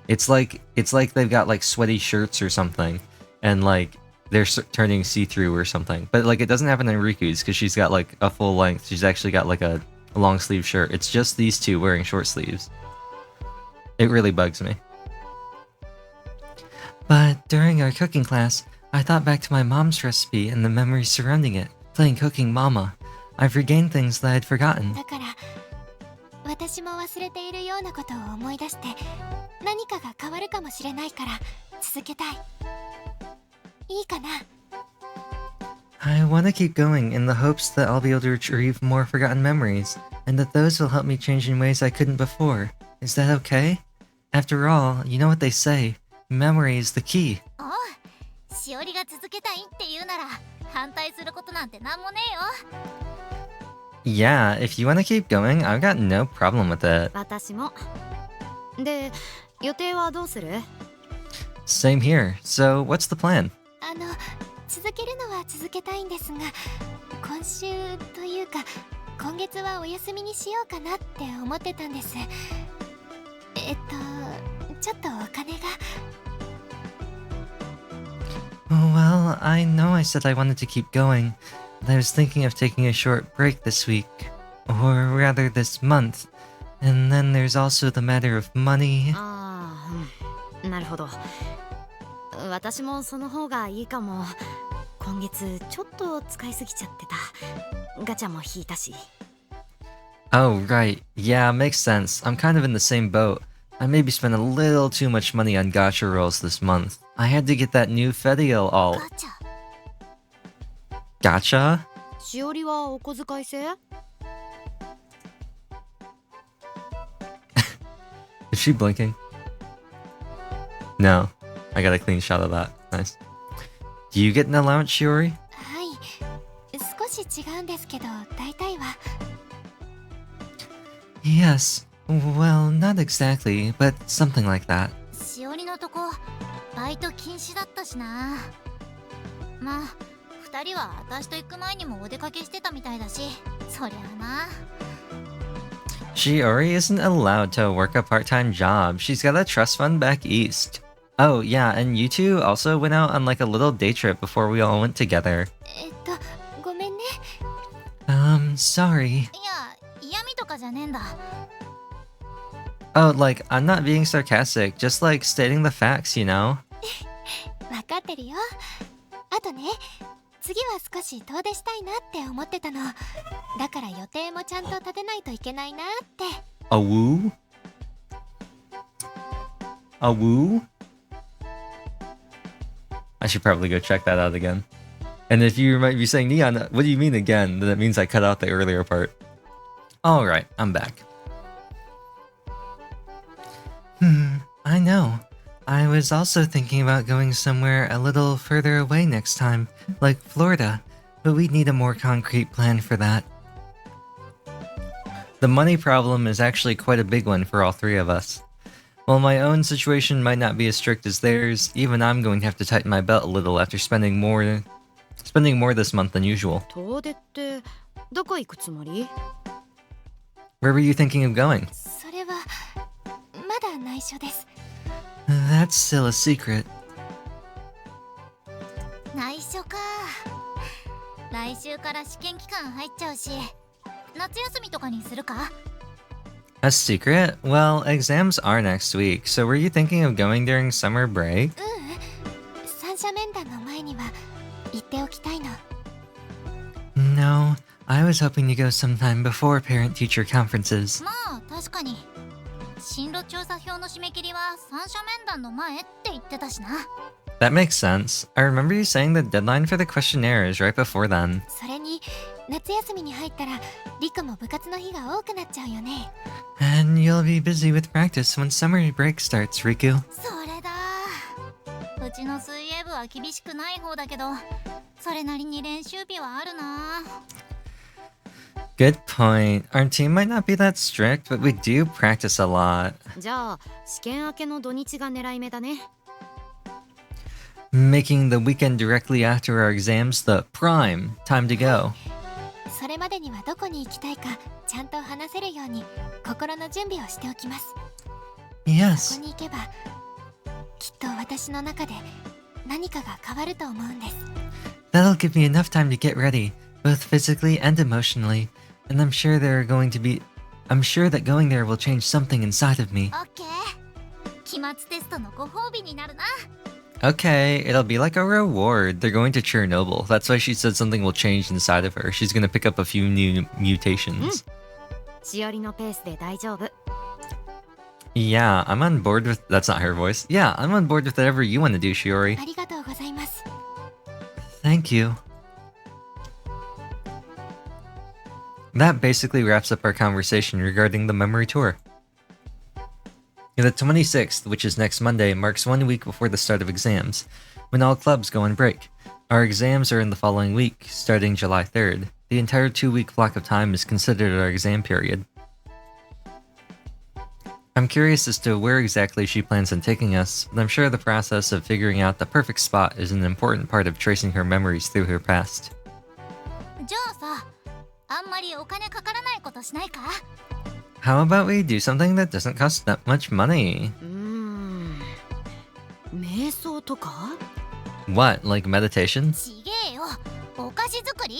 It's like they've got like sweaty shirts or something and like they're turning see-through or something, but like it doesn't happen in Riku's because she's got like a full length, she's actually got like a a long sleeve shirt. It's just these two wearing short sleeves. It really bugs me. But during our cooking class, I thought back to my mom's recipe and the memories surrounding it, playing Cooking Mama. I've regained things that I'd forgotten. だから私も忘れているようなことを思い出して何かが変わるかもしれないから続けたい。いいかな？ I want to keep going in the hopes that I'll be able to retrieve more forgotten memories, and that those will help me change in ways I couldn't before. Is that okay? After all, you know what they say, memory is the key. おう、しおりが続けたいって言うなら反対することなんてなんもねえよ。 Yeah, if you want to keep going, I've got no problem with it. 私も。で、予定はどうする？ Same here. So, what's the plan? 続けるのは続けたいんですが、今週というか今月はお休みにしようかなって思ってたんです。ちょっとお金が。 Well, I know I said I wanted to keep going, but I was thinking of taking a short break this week, or rather this month. And then there's also the matter of money. ああ、なるほど。私もその方がいいかも。今月ちょっと使いすぎちゃってた。ガチャも引いたし。 Oh, right. Yeah, makes sense. I'm kind of in the same boat. I maybe spent a little too much money on gacha rolls this month. I had to get that new Fedial alt. ガチャ。 Gacha? しおりはお小遣い制？ Is she blinking? No. I got a clean shot of that. Nice. Do you get an allowance, Shiori? はい、少し違うんですけど大体は。 Yes. Well, not exactly, but something like that. しおりのとこバイト禁止だったしな。まあ二人は私と行く前にもお出かけしてたみたいだし、そりゃあな。 Shiori isn't allowed to work a part-time job. She's got a trust fund back east. Oh, yeah, and you two also went out on like a little day trip before we all went together. ごめんね。 Sorry. いや、嫌味とかじゃねえんだ。 Oh, like, I'm not being sarcastic, just like stating the facts, you know? わかってるよ。あとね、次は少し遠出したいなって思ってたの。だから予定もちゃんと立てないといけないなって。 A woo? A woo? I should probably go check that out again. And if you might be saying, Neon, what do you mean again? Then it means I cut out the earlier part. Alright, I'm back. I know. I was also thinking about going somewhere a little further away next time, like Florida, but we'd need a more concrete plan for that. The money problem is actually quite a big one for all three of us. While my own situation might not be as strict as theirs, even I'm going to have to tighten my belt a little after spending more this month than usual. 遠出ってどこ行くつもり？ Where were you thinking of going? それはまだ内緒です。 That's still a secret. 内緒か。来週から試験期間入っちゃうし、夏休みとかにするか？ A secret? Well, exams are next week, so were you thinking of going during summer break? 三者面談の前には言っておきたいの。 No, I was hoping to go sometime before parent-teacher conferences. まあ確かに進路調査票の締め切りは三者面談の前って言ってたしな。 That makes sense. I remember you saying the deadline for the questionnaire is right before then. それに夏休みに入ったらリクも部活の日が多くなっちゃうよね。 And you'll be busy with practice when summer break starts, Riku. それだ。うちの水泳部は厳しくない方だけど、それなりに練習日はあるな。 Good point. Our team might not be that strict, but we do practice a lot. じゃあ試験明けの土日が狙い目だね。 Making the weekend directly after our exams the prime time to go. それまでにはどこに行きたいかちゃんと話せるように心の準備をしておきます。 Yes. ここに行けばきっと私の中で何かが変わると思うんです。 That'll give me enough time to get ready, both physically and emotionally. And I'm sure that going there will change something inside of me. オッケー。期末テストのご褒美になるな。 Okay, it'll be like a reward. They're going to Chernobyl. That's why she said something will change inside of her. She's gonna pick up a few new mutations. しおりのペースで大丈夫。 Yeah, I'm on board with... That's not her voice. Yeah, I'm on board with whatever you want to do, Shiori. ありがとうございます。 Thank you. That basically wraps up our conversation regarding the memory tour. The 26th, which is next Monday, marks 1 week before the start of exams, when all clubs go on break. Our exams are in the following week, starting July 3rd. The entire 2-week block of time is considered our exam period. I'm curious as to where exactly she plans on taking us, but I'm sure the process of figuring out the perfect spot is an important part of tracing her memories through her past. じゃあさ、あんまりお金かからないことしないか？ How about we do something that doesn't cost that much money? 瞑想とか？ What, like meditation? ちげえよ。お菓子作り？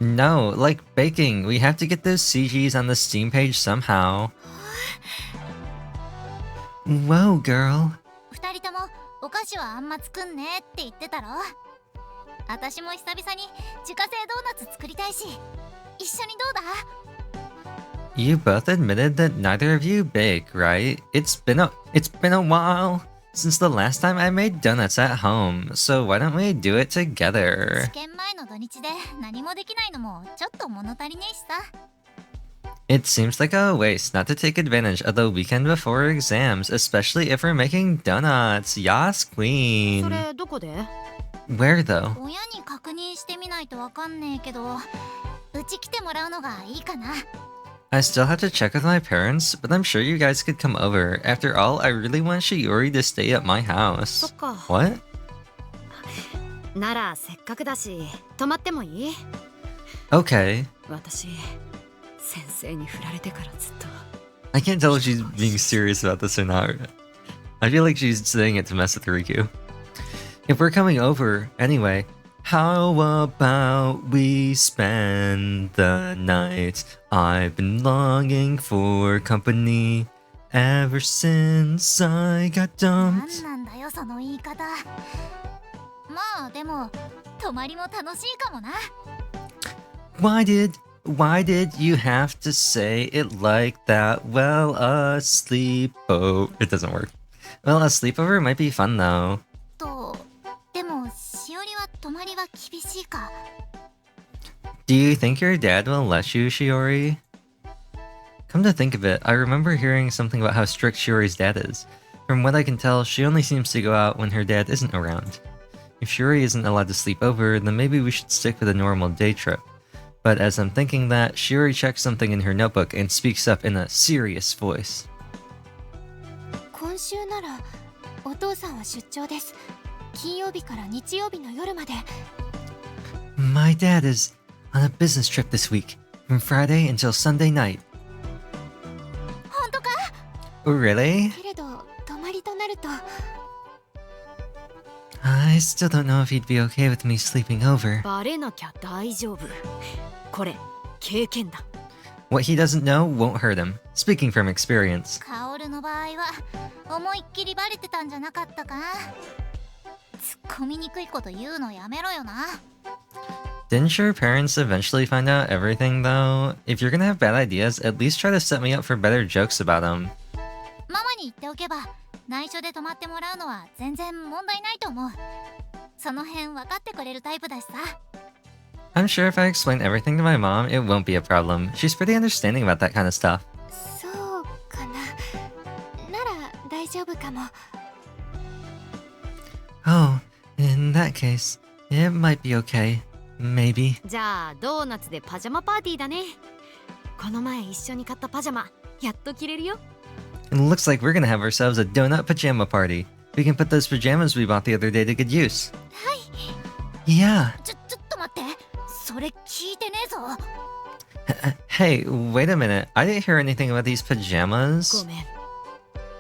No, like baking. We have to get those CGs on the Steam page somehow. Whoa, girl. 二人ともお菓子はあんま作んねって言ってたろ？私も久々に自家製ドーナツ作りたいし、一緒にどうだ？ You both admitted that neither of you bake, right? It's been a while since the last time I made donuts at home, so why don't we do it together? 試験前の土日で何もできないのもちょっと物足りねえしさ。 It seems like a waste not to take advantage of the weekend before exams, especially if we're making donuts. Yas, そ queen. れどこで？ Where though? 親に確認してみないとわかんねえけど、うち来てもらうのがいいかな。 I still have to check with my parents, but I'm sure you guys could come over. After all, I really want Shiori to stay at my そ house. っか。 What? ならせっかくだし泊まってもいい？ Okay. 私先生に振られてからずっと。 I can't tell if she's being serious about this or not. I feel like she's saying it to mess with Riku. If we're coming over, anyway, how about we spend the night? I've been longing for company ever since I got なん dumped. なんだよその言い方。まあでも泊まりも楽しいかもな。 Why did you have to say it like that? Well, a sleepover. It doesn't work. Well, a sleepover might be fun though. と、でもしおりは泊まりは厳しいか。 Do you think your dad will let you, Shiori? Come to think of it, I remember hearing something about how strict Shiori's dad is. From what I can tell, she only seems to go out when her dad isn't around. If Shiori isn't allowed to sleep over, then maybe we should stick with a normal day trip. But as I'm thinking that, Shiori checks something in her notebook and speaks up in a serious voice. 今週ならお父さんは出張です。金曜日から日曜日の夜まで。 My dad is on a business trip this week, from Friday until Sunday night. 本当か？ Really? けれど泊まりとなると。 I still don't know if he'd be okay with me sleeping over. バレなきゃ大丈夫。これ経験だ。 What he doesn't know won't hurt him. Speaking from experience. カオルの場合は思いっきりバレてたんじゃなかったか？突っ込みにくいこと言うのやめろよな。 Didn't your parents eventually find out everything though? If you're gonna have bad ideas, at least try to set me up for better jokes about them. ママに言っておけば内緒で泊まってもらうのは全然問題ないと思う。その辺分かってくれるタイプだしさ。 I'm sure if I explain everything to my mom, it won't be a problem. She's pretty understanding about that kind of stuff. そうかな。なら大丈夫かも。 Oh, in that case, it might be okay. Maybe. じゃあドーナツでパジャマパーティーだね。この前一緒に買ったパジャマやっと着れるよ。 It looks like we're gonna have ourselves a donut pajama party. We can put those pajamas we bought the other day to good use. はい。 Yeah. ちょっと待って。それ聞いてねえぞ。 Hey, wait a minute. I didn't hear anything about these pajamas. ごめん。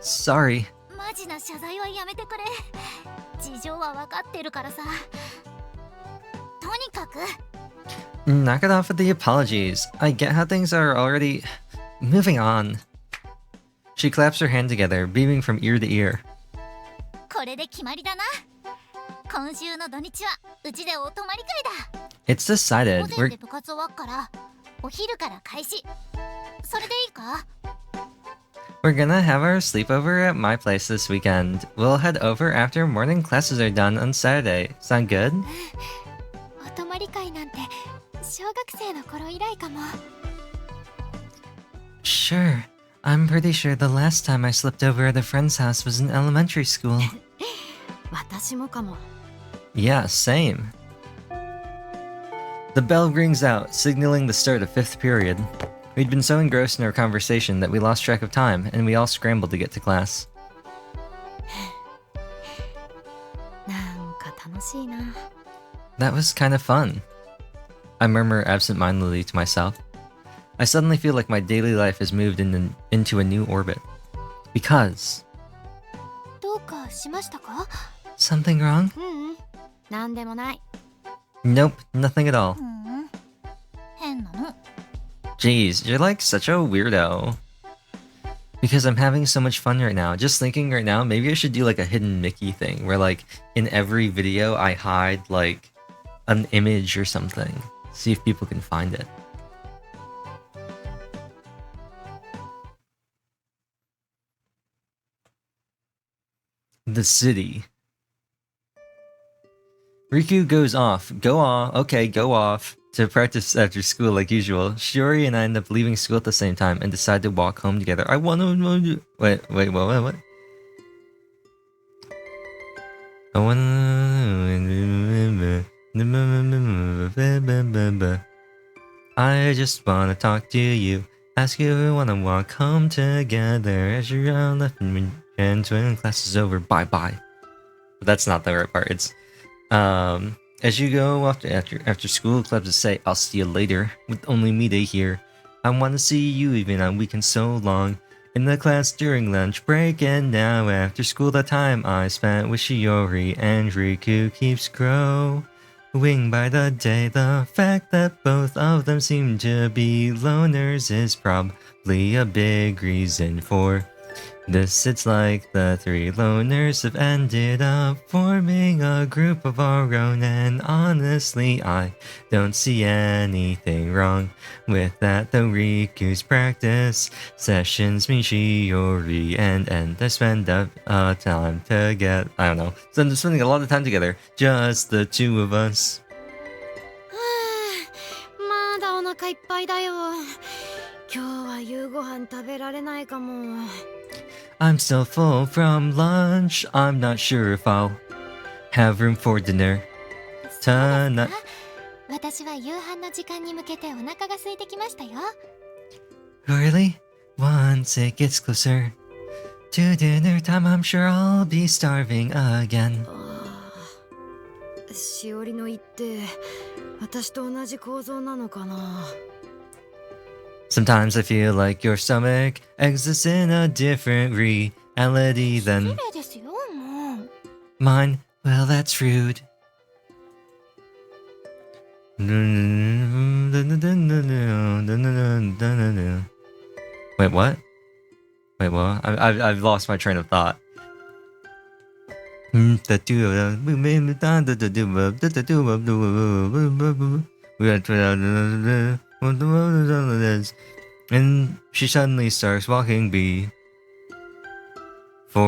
Sorry. マジな謝罪はやめてくれ。事情は分かってるからさ。とにかく。Knock it off with the apologies. I get how things are already... Moving on. She claps her hand together, beaming from ear to ear. これで決まりだな。今週の土日はうちでお泊まり会だ。 It's decided. 午前で部活終わっからお昼から開始。それでいいか？ We're gonna have our sleepover at my place this weekend. We'll head over after morning classes are done on Saturday. Sound good? お泊まり会なんて小学生の頃以来かも。 Sure. I'm pretty sure the last time I slept over at a friend's house was in elementary school. 私もかも。 Yeah, same. The bell rings out, signaling the start of 5th period. We'd been so engrossed in our conversation that we lost track of time, and we all scrambled to get to class. なんか楽しいな。 That was kind of fun. I murmur absent-mindedly to myself. I suddenly feel like my daily life has moved into a new orbit. Because... どうかしましたか？ Something wrong? うんうん。なんでもない。 Nope, nothing at all. 変なの。 Jeez, you're like such a weirdo. Because I'm having so much fun right now. Just thinking right now, maybe I should do like a hidden Mickey thing where like in every video I hide like an image or something. See if people can find it. The city. Riku goes off. Go off to practice after school like usual. Shiori and I end up leaving school at the same time and decide to walk home together. I wanna... Wait, what? I wanna... I just wanna talk to you. Ask you if we wanna walk home together. As you're all left and when class is over, bye-bye. But that's not the right part. It's... as you go after school clubs say, I'll see you later, with only me to hear. I want to see you even on weekends so long. In the class during lunch break and now after school the time I spent with Shiori and Riku keeps growing by the day. The fact that both of them seem to be loners is probably a big reason for this. It's like the three loners have ended up forming a group of our own, and honestly I don't see anything wrong with that. Though Riku's practice sessions mean Shiori and they spend up time together. I don't know. So I'm spending a lot of time together, just the two of us. まだお腹いっぱいだよ。今日は夕ご飯食べられないかも。 I'm still full from lunch. I'm not sure if I'll have room for dinner tonight. 私は夕飯の時間に向けてお腹が空いてきましたよ。 Really? Once it gets closer to dinner time, I'm sure I'll be starving again. しおりの胃って私と同じ構造なのかな。 Sometimes I feel like your stomach exists in a different reality 失 than 礼ですよ、もう。 mine. Well, that's rude. Wait, what? Wait, what? I've lost my train of thought. And she suddenly starts walking before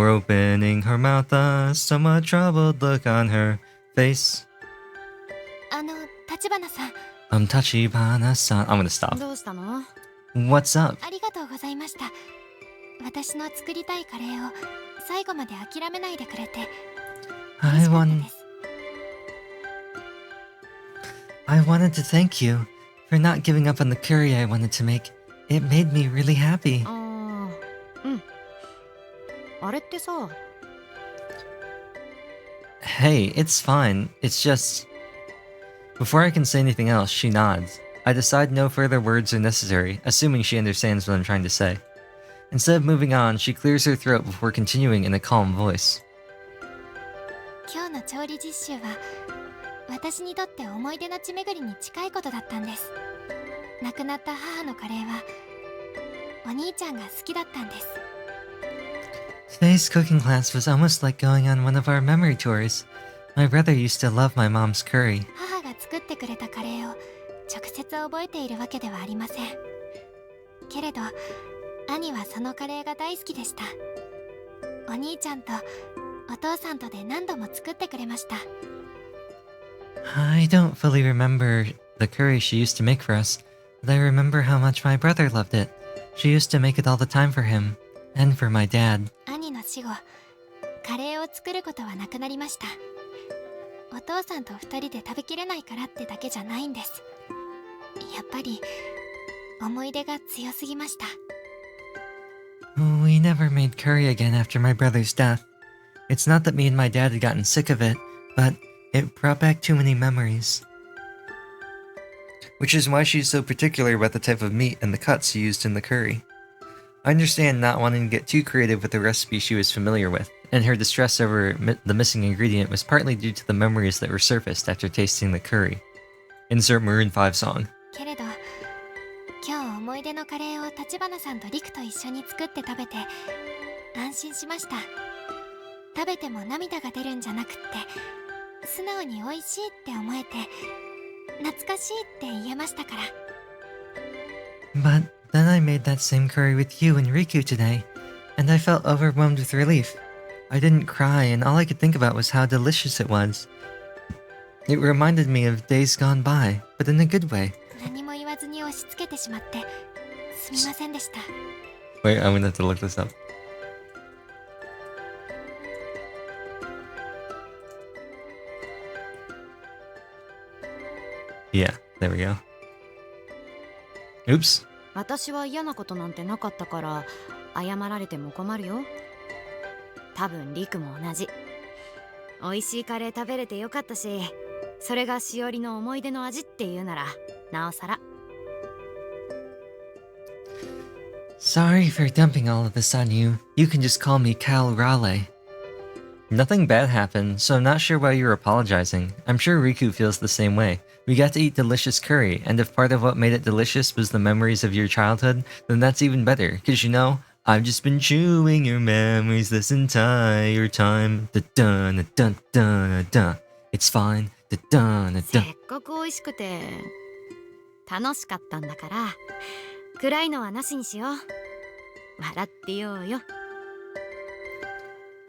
opening her mouth, a somewhat troubled look on her face. 立花さん、 Tachibana-san. I'm gonna stop. どうしたの？ What's up? ありがとうございました。私の作りたいカレーを最後まで諦めないでくれて嬉しかったです。 I wanted to thank you for not giving up on the curry I wanted to make. It made me really happy. ああ、うん。あれってさ、 Hey, it's fine. It's just... Before I can say anything else, she nods. I decide no further words are necessary, assuming she understands what I'm trying to say. Instead of moving on, she clears her throat before continuing in a calm voice. 今日の調理実習は私にとって思い出の地巡りに近いことだったんです。亡くなった母のカレーはお兄ちゃんが好きだったんです。 Today's cooking class was almost like going on one of our memory tours. My brother used to love my mom's curry. 母が作ってくれたカレーを直接覚えているわけではありませんけれど、兄はそのカレーが大好きでした。お兄ちゃんとお父さんとで何度も作ってくれました。 I don't fully remember the curry she used to make for us, but I remember how much my brother loved it. She used to make it all the time for him, and for my dad. 兄の死後、カレーを作ることはなくなりました。お父さんと二人で食べきれないからってだけじゃないんです。やっぱり思い出が強すぎました。 We never made curry again after my brother's death. It's not that me and my dad had gotten sick of it, but it brought back too many memories. Which is why she's so particular about the type of meat and the cuts used in the curry. I understand not wanting to get too creative with the recipe she was familiar with, and her distress over the missing ingredient was partly due to the memories that resurfaced after tasting the curry. Insert Maroon 5 song. けれど今日思い出のカレーを立花さんとリクと一緒に作って食べて安心しました。食べても涙が出るんじゃなくって、素直に美味しいって思えて懐かしいって言えましたから。 But then I made that same curry with you and Riku today, and I felt overwhelmed with relief. I didn't cry, and all I could think about was how delicious it was. It reminded me of days gone by, but in a good way. 何も言わずに押し付けてしまってすみませんでした。 Wait, I'm gonna have to look this up. Yeah, there we go. Oops. 私は嫌なことなんてなかったから謝られても困るよ。多分リクも同じ。美味しいカレー食べれてよかったし、それがしおりの思い出の味っていうならなおさら。 Sorry for dumping all of this on you. You can just call me Cal Raleigh. Nothing bad happened, so I'm not sure why you're apologizing. I'm sure Riku feels the same way. We got to eat delicious curry, and if part of what made it delicious was the memories of your childhood, then that's even better, cause you know, I've just been chewing your memories this entire time. Da-dun, da-dun, da-dun, da-dun. It's fine. Da-dun, せっ da-dun. かく美味しくて楽しかったんだから、暗いのはなしにしよう。笑ってようよ。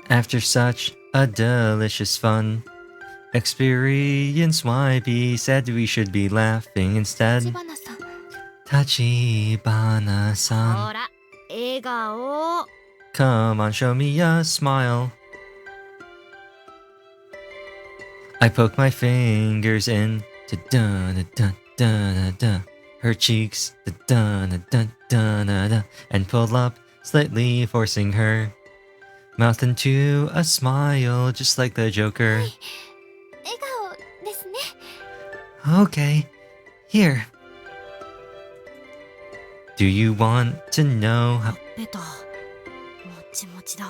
After such a delicious fun experience, YB said we should be laughing instead. 立花さん、 Tachibana-san, ほら、笑顔。 come on, show me a smile. I poke my fingers in to dun dun dun dun her cheeks, dun dun dun dun, and pull up slightly, forcing her mouth into a smile, just like the Joker. 笑顔ですね。 Okay, here. Do you want to know ベタ、もちもちだ。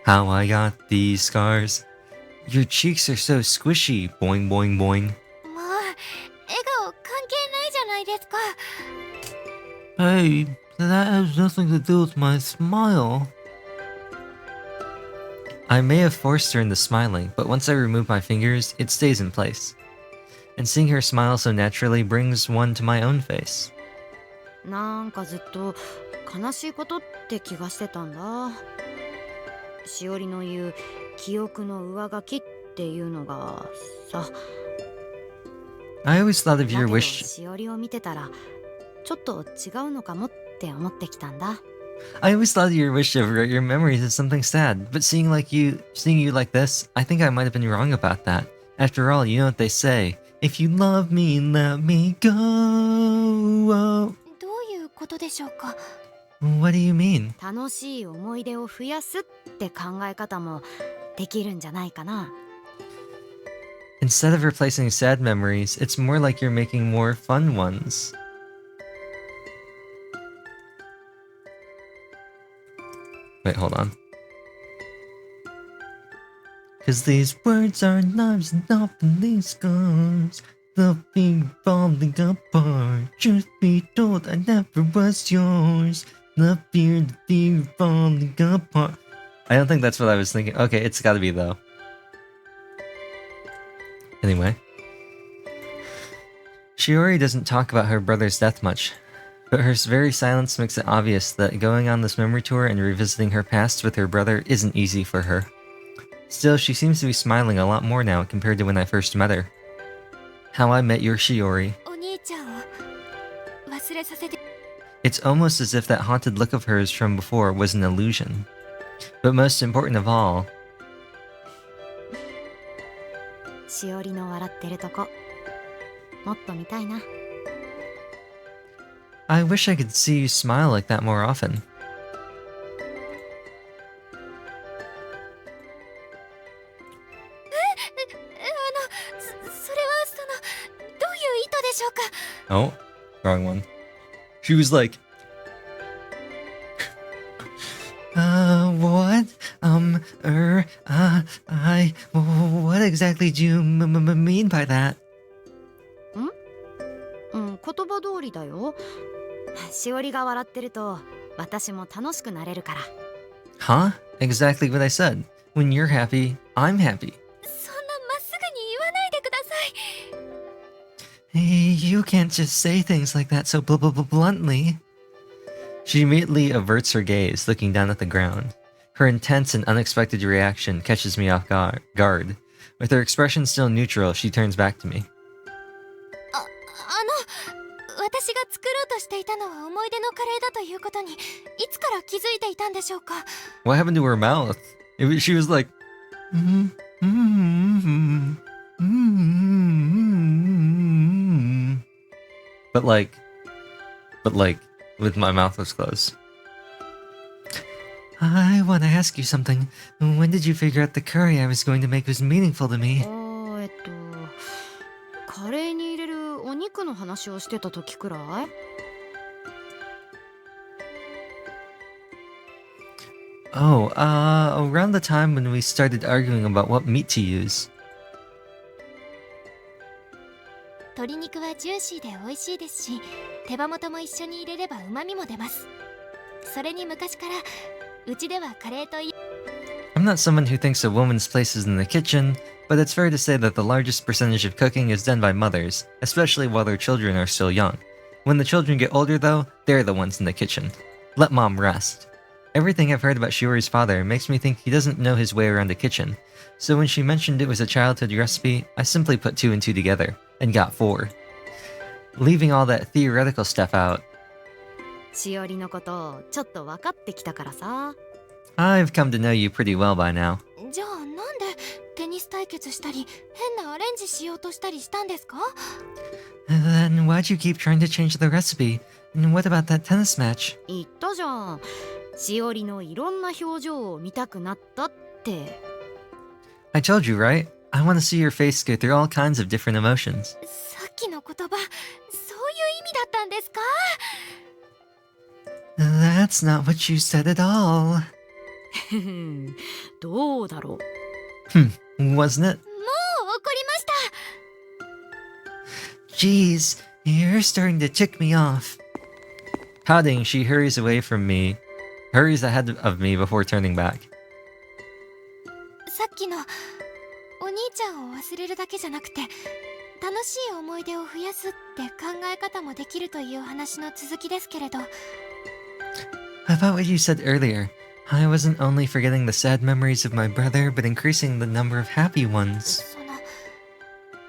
how I got these scars? Your cheeks are so squishy, boing boing boing. もう笑顔関係ないじゃないですか。 Hey, that has nothing to do with my smile. I may have forced her into smiling, but once I remove my fingers, it stays in place. And seeing her smile so naturally brings one to my own face. なんかずっと悲しいことって気がしてたんだ。しおりの言う記憶の上書きっていうのがさ。 I always thought of だけ your ど wish. しおりを見てたらちょっと違うのかもって思ってきたんだ。 I always thought your wish to write your memories as something sad, but seeing you like this, I think I might have been wrong about that. After all, you know what they say: if you love me, let me go. どういうことでしょうか。 What do you mean? 楽しい思い出を増やすって考え方もできるんじゃないかな。 Instead of replacing sad memories, it's more like you're making more fun ones. Wait, hold on. 'Cause these words are knives and often these scars. They'll be falling apart. Truth be told, I never was yours. The fear falling apart. I don't think that's what I was thinking. Okay, it's gotta be though. Anyway. Shiori doesn't talk about her brother's death much, but her very silence makes it obvious that going on this memory tour and revisiting her past with her brother isn't easy for her. Still, she seems to be smiling a lot more now compared to when I first met her. How I Met Your Shiori. お兄ちゃんを忘れさせて It's almost as if that haunted look of hers from before was an illusion. But most important of all, しおりの笑ってるとこもっと見たいな。 I wish I could see you smile like that more often. それはどういう意図でしょうか Oh, wrong one. She was like, what? What exactly do you mean by that? うん、言葉通りだよ。しおりが笑ってると私も楽しくなれるから。 Huh? Exactly what I said. When you're happy, I'm happy. そんなまっすぐに言わないでください Hey, you can't just say things like that so bluntly. She immediately averts her gaze, looking down at the ground. Her intense and unexpected reaction catches me off guard. With her expression still neutral, she turns back to me. 私が作ろうとしていたのは思い出のカレーだということにいつから気づいていたんでしょうか What happened to her mouth? She was like, but like, with my mouth was closed. I want to ask you something. When did you figure out the curry I was going to make was meaningful to me? カレーに入れるお肉の話をしてた時くらい。 Oh, around the time when we started arguing about what meat to use. 鶏肉はジューシーで美味しいですし手羽元も一緒に入れれば旨味も出ます。それに昔からうちではカレーとい I'm not someone who thinks a woman's place is in the kitchen, but it's fair to say that the largest percentage of cooking is done by mothers, especially while their children are still young. When the children get older though, they're the ones in the kitchen. Let mom rest. Everything I've heard about Shiori's father makes me think he doesn't know his way around the kitchen, so when she mentioned it was a childhood recipe, I simply put 2 and 2 together, and got 4. Leaving all that theoretical stuff out, しおりのことちょっと分かってきたからさ。 I've come to know you pretty well by now. じゃあなんでテニス対決したり変なアレンジしようとしたりしたんですか Then why'd you keep trying to change the recipe? And what about that tennis match? 言ったじゃん。しおりのいろんな表情を見たくなったって。 I told you, right? I want to see your face go through all kinds of different emotions. さっきの言葉そういう意味だったんですか That's not what you said at all. どうだろう。 Wasn't it? もう怒りました Jeez, you're starting to tick me off. Pouting, she hurries ahead of me before turning back. さっきのお兄ちゃんを忘れるだけじゃなくて楽しい思い出を増やすって考え方もできるという話の続きですけれど About what you said earlier, I wasn't only forgetting the sad memories of my brother, but increasing the number of happy ones. その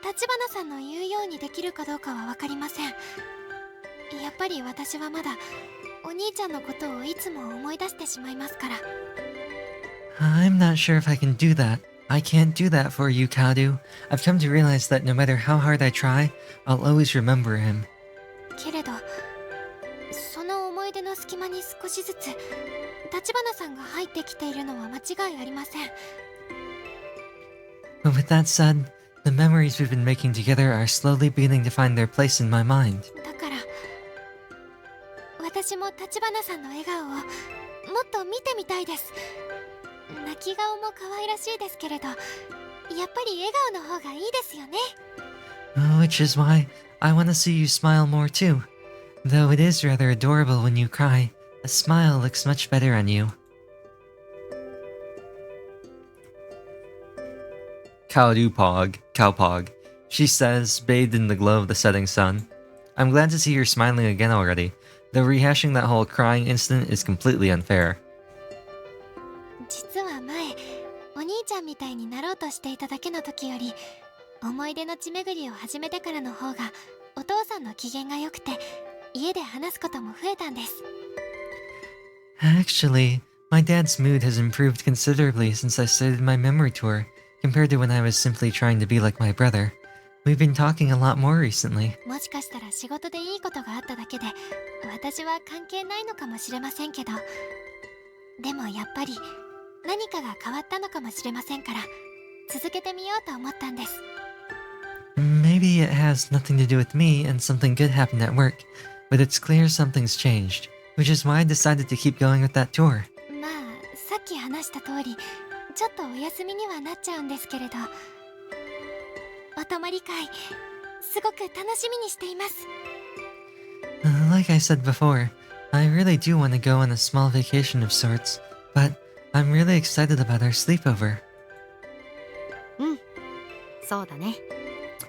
立花さんの言うようにできるかどうかは分かりませんやっぱり私はまだお兄ちゃんのことをいつも思い出してしまいますから I'm not sure if I can do that. I can't do that for you, Kaoru. I've come to realize that no matter how hard I try, I'll always remember him. けれどその思い出の隙間に少しずつ立花さんが入ってきているのは間違いありません But with that said, the memories we've been making together are slowly beginning to find their place in my mind. だから私も立花さんの笑顔をもっと見てみたいです泣き顔も可愛らしいですけれど、やっぱり笑顔の方がいいですよね。Which is why I want to see you smile more too. Though it is rather adorable when you cry, a smile looks much better on you. Cowpog, she says, bathed in the glow of the setting sun. I'm glad to see you're smiling again already, though rehashing that whole crying incident is completely unfair. 実は前、お兄ちゃんみたいになろうとしていただけの時より、思い出の地巡りを始めてからの方が、お父さんの機嫌が良くて、家で話すことも増えたんです。Actually, my dad's mood has improved considerably since I started my memory tour, compared to when I was simply trying to be like my brother. We've been talking a lot more recently. もしかしたら仕事でいいことがあっただけで、私は関係ないのかもしれませんけど、でもやっぱり何かが変わったのかもしれませんから、続けてみようと思ったんです。Maybe it has nothing to do with me and something good happened at work, but it's clear something's changed, which is why I decided to keep going with that tour. まあ、さっき話した通り、ちょっとお休みにはなっちゃうんですけれど、お泊まり会、すごく楽しみにしています。Like I said before, I really do want to go on a small vacation of sorts, but I'm really excited about our sleepover. そうだね。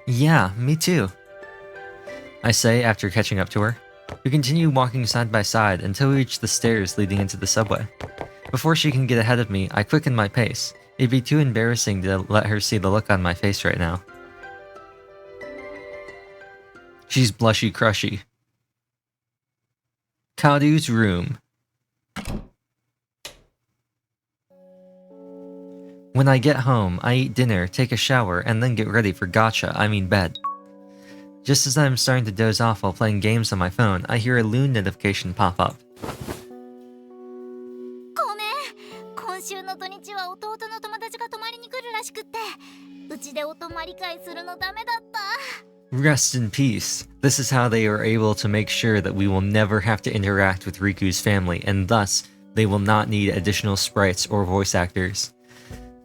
Yeah, me too. I say after catching up to her. We continue walking side by side until we reach the stairs leading into the subway. Before she can get ahead of me, I quicken my pace. It'd be too embarrassing to let her see the look on my face right now. She's blushy crushy. Kaoru's room. When I get home, I eat dinner, take a shower, and then get ready for bed. Just as I'm starting to doze off while playing games on my phone, I hear a loon notification pop up. ごめん、今週の土日は弟の友達が泊まりに来るらしくって、うちでお泊まり会するのダメだった。Rest in peace. This is how they are able to make sure that we will never have to interact with Riku's family, and thus, they will not need additional sprites or voice actors.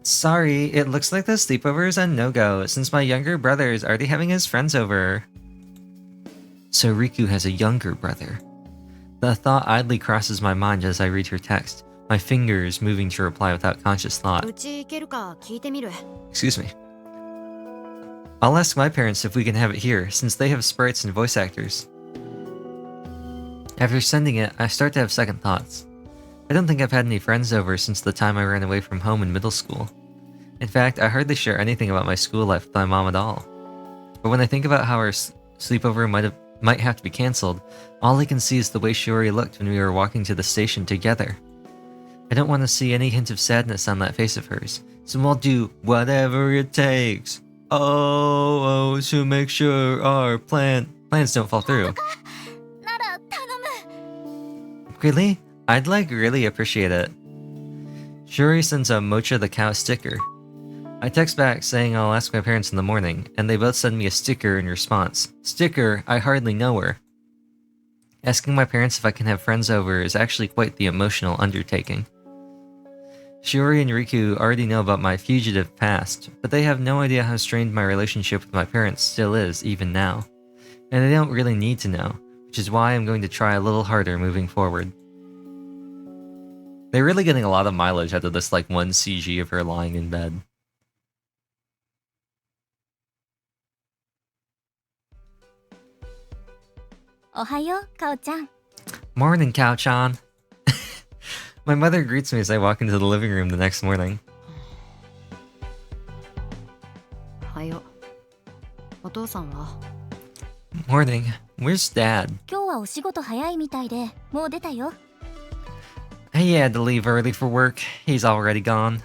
Sorry, it looks like the sleepover is a no-go, since my younger brother is already having his friends over. So Riku has a younger brother. The thought idly crosses my mind as I read her text, my fingers moving to reply without conscious thought. うち行けるか聞いてみる。 Excuse me. I'll ask my parents if we can have it here, since they have sprites and voice actors. After sending it, I start to have second thoughts. I don't think I've had any friends over since the time I ran away from home in middle school. In fact, I hardly share anything about my school life with my mom at all. But when I think about how our sleepover might have to be cancelled, all I can see is the way Shiori looked when we were walking to the station together. I don't want to see any hint of sadness on that face of hers, so I'll do whatever it takes. To make sure our plans don't fall through. なら頼む。 Really? I'd really appreciate it. Shiori sends a Mocha the Cow sticker. I text back saying I'll ask my parents in the morning, and they both send me a sticker in response. Sticker, I hardly know her. Asking my parents if I can have friends over is actually quite the emotional undertaking. Shiori and Riku already know about my fugitive past, but they have no idea how strained my relationship with my parents still is even now. And they don't really need to know, which is why I'm going to try a little harder moving forward. They're really getting a lot of mileage out of this one CG of her lying in bed. Ohayo, Kao-chan. Morning, Kao-chan. My mother greets me as I walk into the living room the next morning. おはよう。お父さんは？ Morning. Where's Dad? 今日はお仕事早いみたいで、もう出たよ。He had to leave early for work. He's already gone.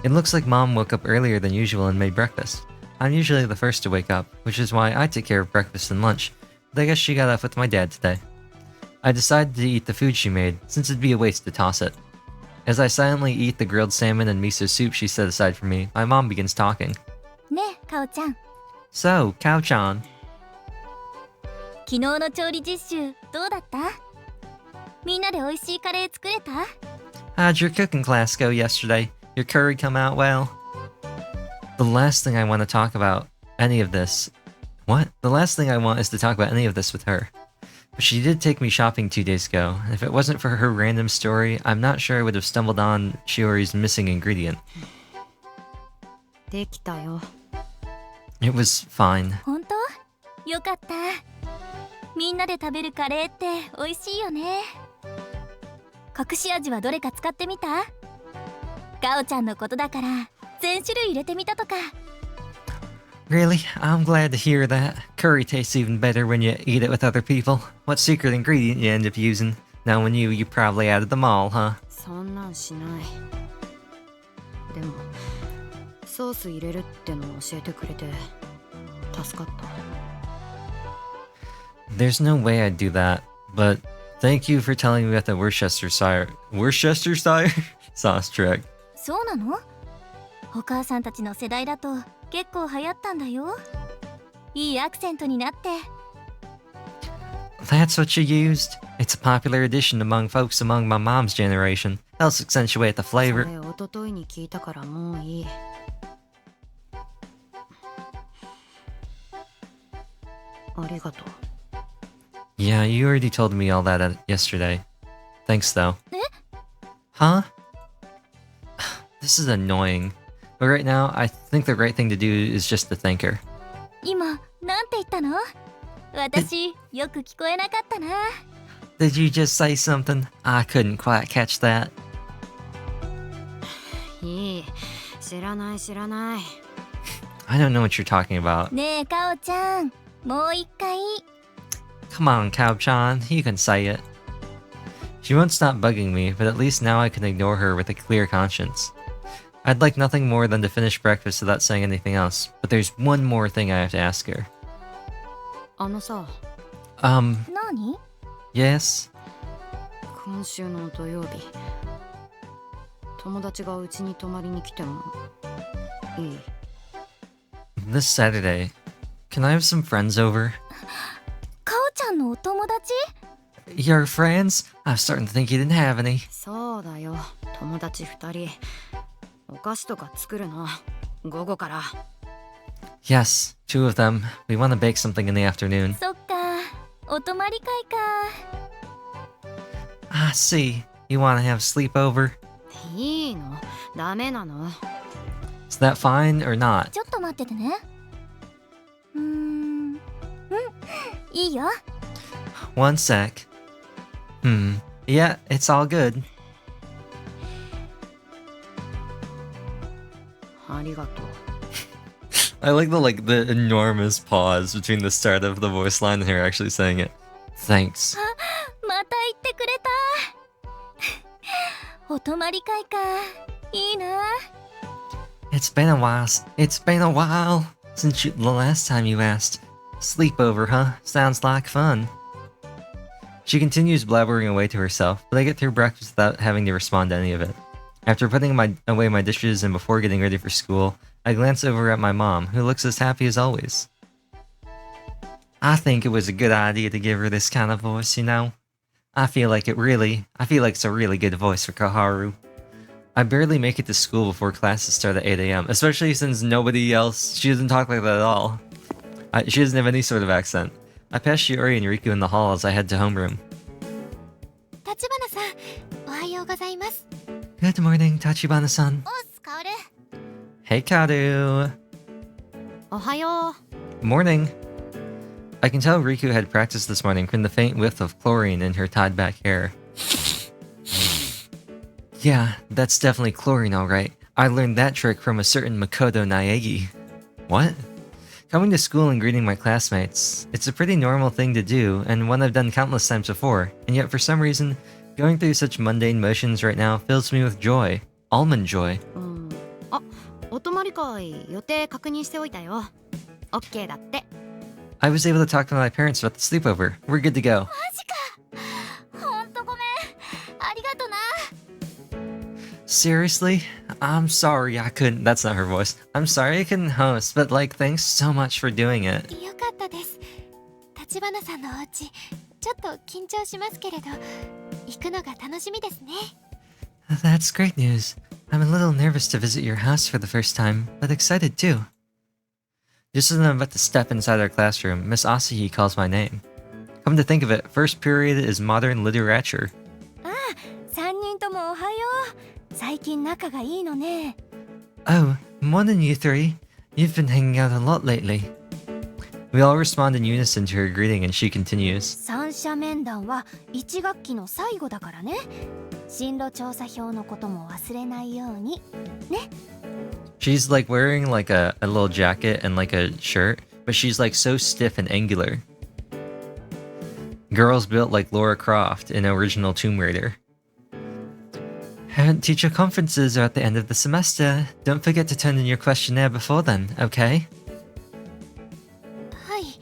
It looks like Mom woke up earlier than usual and made breakfast. I'm usually the first to wake up, which is why I take care of breakfast and lunch, but I guess she got up with my dad today. I decided to eat the food she made, since it'd be a waste to toss it. As I silently eat the grilled salmon and miso soup she set aside for me, my mom begins talking. ねえ、かおちゃん。 So, Kao-chan. 昨日の調理実習どうだった？みんなで美味しいカレー作れた？ How'd your cooking class go yesterday? Your curry come out well? The last thing I want to talk about any of this... What? The last thing I want is to talk about any of this with her. But she did take me shopping 2 days ago, and if it wasn't for her random story, I'm not sure I would have stumbled on Shiori's missing ingredient. できたよ。 It was fine. 本当？よかった。みんなで食べるカレーって美味しいよね。隠し味はどれか使ってみた？ガオちゃんのことだから全種類入れてみたとか。 Really? I'm glad to hear that. Curry tastes even better when you eat it with other people. What secret ingredient you end up using? Knowing you probably added them all, huh? そんなんしない。でもソース入れるってのを教えてくれて助かった。 There's no way I'd do that, but thank you for telling me about the Worcestershire sauce trick. そうなの？お母さんたちの世代だと結構流行ったんだよ。いいアクセントになって。 That's what you used? It's a popular addition among folks among my mom's generation. Helps accentuate the そ flavor. れ一昨日に聞いたからもういい。ありがとう。 Yeah, you already told me all that yesterday. Thanks, though. え？ Huh? This is annoying. But right now, I think the right thing to do is just to thank her. 今なんて言ったの？私よく聞こえなかったな。 Did you just say something? I couldn't quite catch that. いい。知らない知らない。 I don't know what you're talking about. ねえカオちゃん、もう一回。 Come on, Kao-chan, you can say it. She won't stop bugging me, but at least now I can ignore her with a clear conscience. I'd like nothing more than to finish breakfast without saying anything else, but there's one more thing I have to ask her. あのさ、何？ Yes? 今週の土曜日、友達がうちに泊まりに来てもいい？ This Saturday, can I have some friends over? カオちゃんのお友達？ Your friends? I was starting to think you didn't have any. そうだよ、友達2人。お菓子とか作るの、午後から。 Yes, 2 of them. We want to bake something in the afternoon. そっか、お泊まり会か。 I see. You want to have sleepover? いいの？ダメなの？ Is that fine or not? ちょっと待っててね。いいよ。 One sec. Yeah, it's all good. ありがとう。 I like the enormous pause between the start of the voice line and her actually saying it. Thanks. また言ってくれた。お泊まり会か。いいな。 It's been a while. It's been a while since the last time you asked. Sleepover, huh? Sounds like fun. She continues blabbering away to herself, but I get through breakfast without having to respond to any of it. After putting away my dishes and before getting ready for school, I glance over at my mom, who looks as happy as always. I think it was a good idea to give her this kind of voice, you know? I feel like it's a really good voice for Kaoru. I barely make it to school before classes start at 8 a.m., especially since she doesn't talk like that at all. She doesn't have any sort of accent. I pass Shiori and Riku in the hall as I head to homeroom. 立花さん、おはようございます。 Good morning, Tachibana-san. おっす、カオル。 Hey, Kaoru. おはよう。 Morning. I can tell Riku had practiced this morning from the faint whiff of chlorine in her tied-back hair. Yeah, that's definitely chlorine, alright. I learned that trick from a certain Makoto Naegi. What? Coming to school and greeting my classmates. It's a pretty normal thing to do, and one I've done countless times before, and yet for some reason, going through such mundane motions right now fills me with joy. Almond joy. あ、お泊まり会予定確認しておいたよ。オッケーだって。 I was able to talk to my parents about the sleepover. We're good to go. マジか。ほんとごめん。ありがとな。 Seriously? I'm sorry I couldn't. That's not her voice. I'm sorry I couldn't host, but thanks so much for doing it. よかったです。立花さんのお家、ちょっと緊張しますけれど、行くのが楽しみですね。That's great news. I'm a little nervous to visit your house for the first time, but excited too. Just as I'm about to step inside our classroom, Miss Asahi calls my name. Come to think of it, first period is modern literature. 3人ともおはよう。最近仲がいいのね。 Oh, morning you three. You've been hanging out a lot lately. We all respond in unison to her greeting and she continues. 三者面談は1学期の最後だからね。進路調査票のことも忘れないように。ね。 She's like wearing like a little jacket and like a shirt, but she's like so stiff and angular. Girls built like Laura Croft in original Tomb Raider. Parent-teacher conferences are at the end of the semester. Don't forget to turn in your questionnaire before then, okay? はい。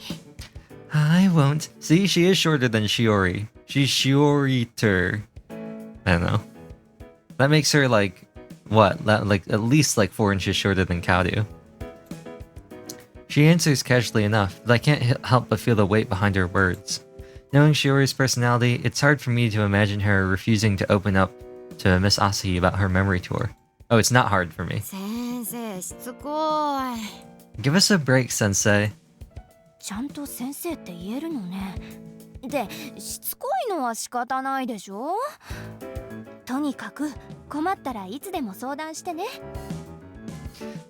I won't. See, she is shorter than Shiori. She's Shioriter. I don't know. That makes her like, what? Like at least like 4 inches shorter than Kaoru. She answers casually enough, but I can't help but feel the weight behind her words. Knowing Shiori's personality, it's hard for me to imagine her refusing to open up to Miss Asahi about her memory tour. Oh, it's not hard for me. 先生しつこい。 Give us a break, sensei. ちゃんと先生って言えるのね。で、しつこいのは仕方ないでしょ。とにかく困ったらいつでも相談してね。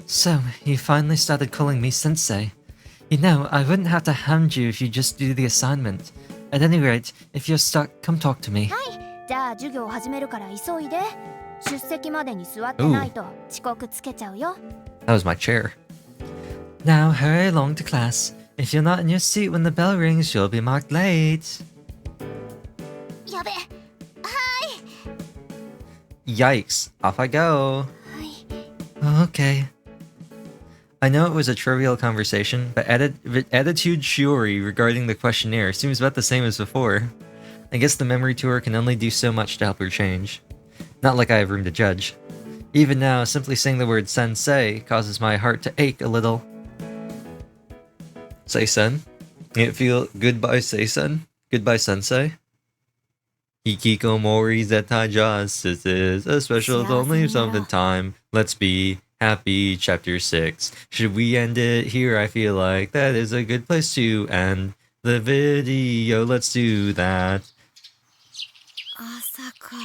So, you finally started calling me sensei. You know, I wouldn't have to hound you if you just do the assignment. At any rate, if you're stuck, come talk to me. じゃあ授業始めるから急いで。出席までに座ってないと遅刻つけちゃうよ。 That was my chair. Now hurry along to class. If you're not in your seat when the bell rings, you'll be marked late. やべ。 Yikes. Off I go. はい。 Okay. I know it was a trivial conversation, but attitude Shiori regarding the questionnaire seems about the same as before. I guess the memory tour can only do so much to help her change. Not like I have room to judge. Even now, simply saying the word sensei causes my heart to ache a little. Sei-sen? Can't feel goodbye Sei-sen? Goodbye sensei? Hikikomori zetai just. This is a special only something time. Let's be happy, chapter 6. Should we end it here? I feel like that is a good place to end the video. Let's do that. 朝か。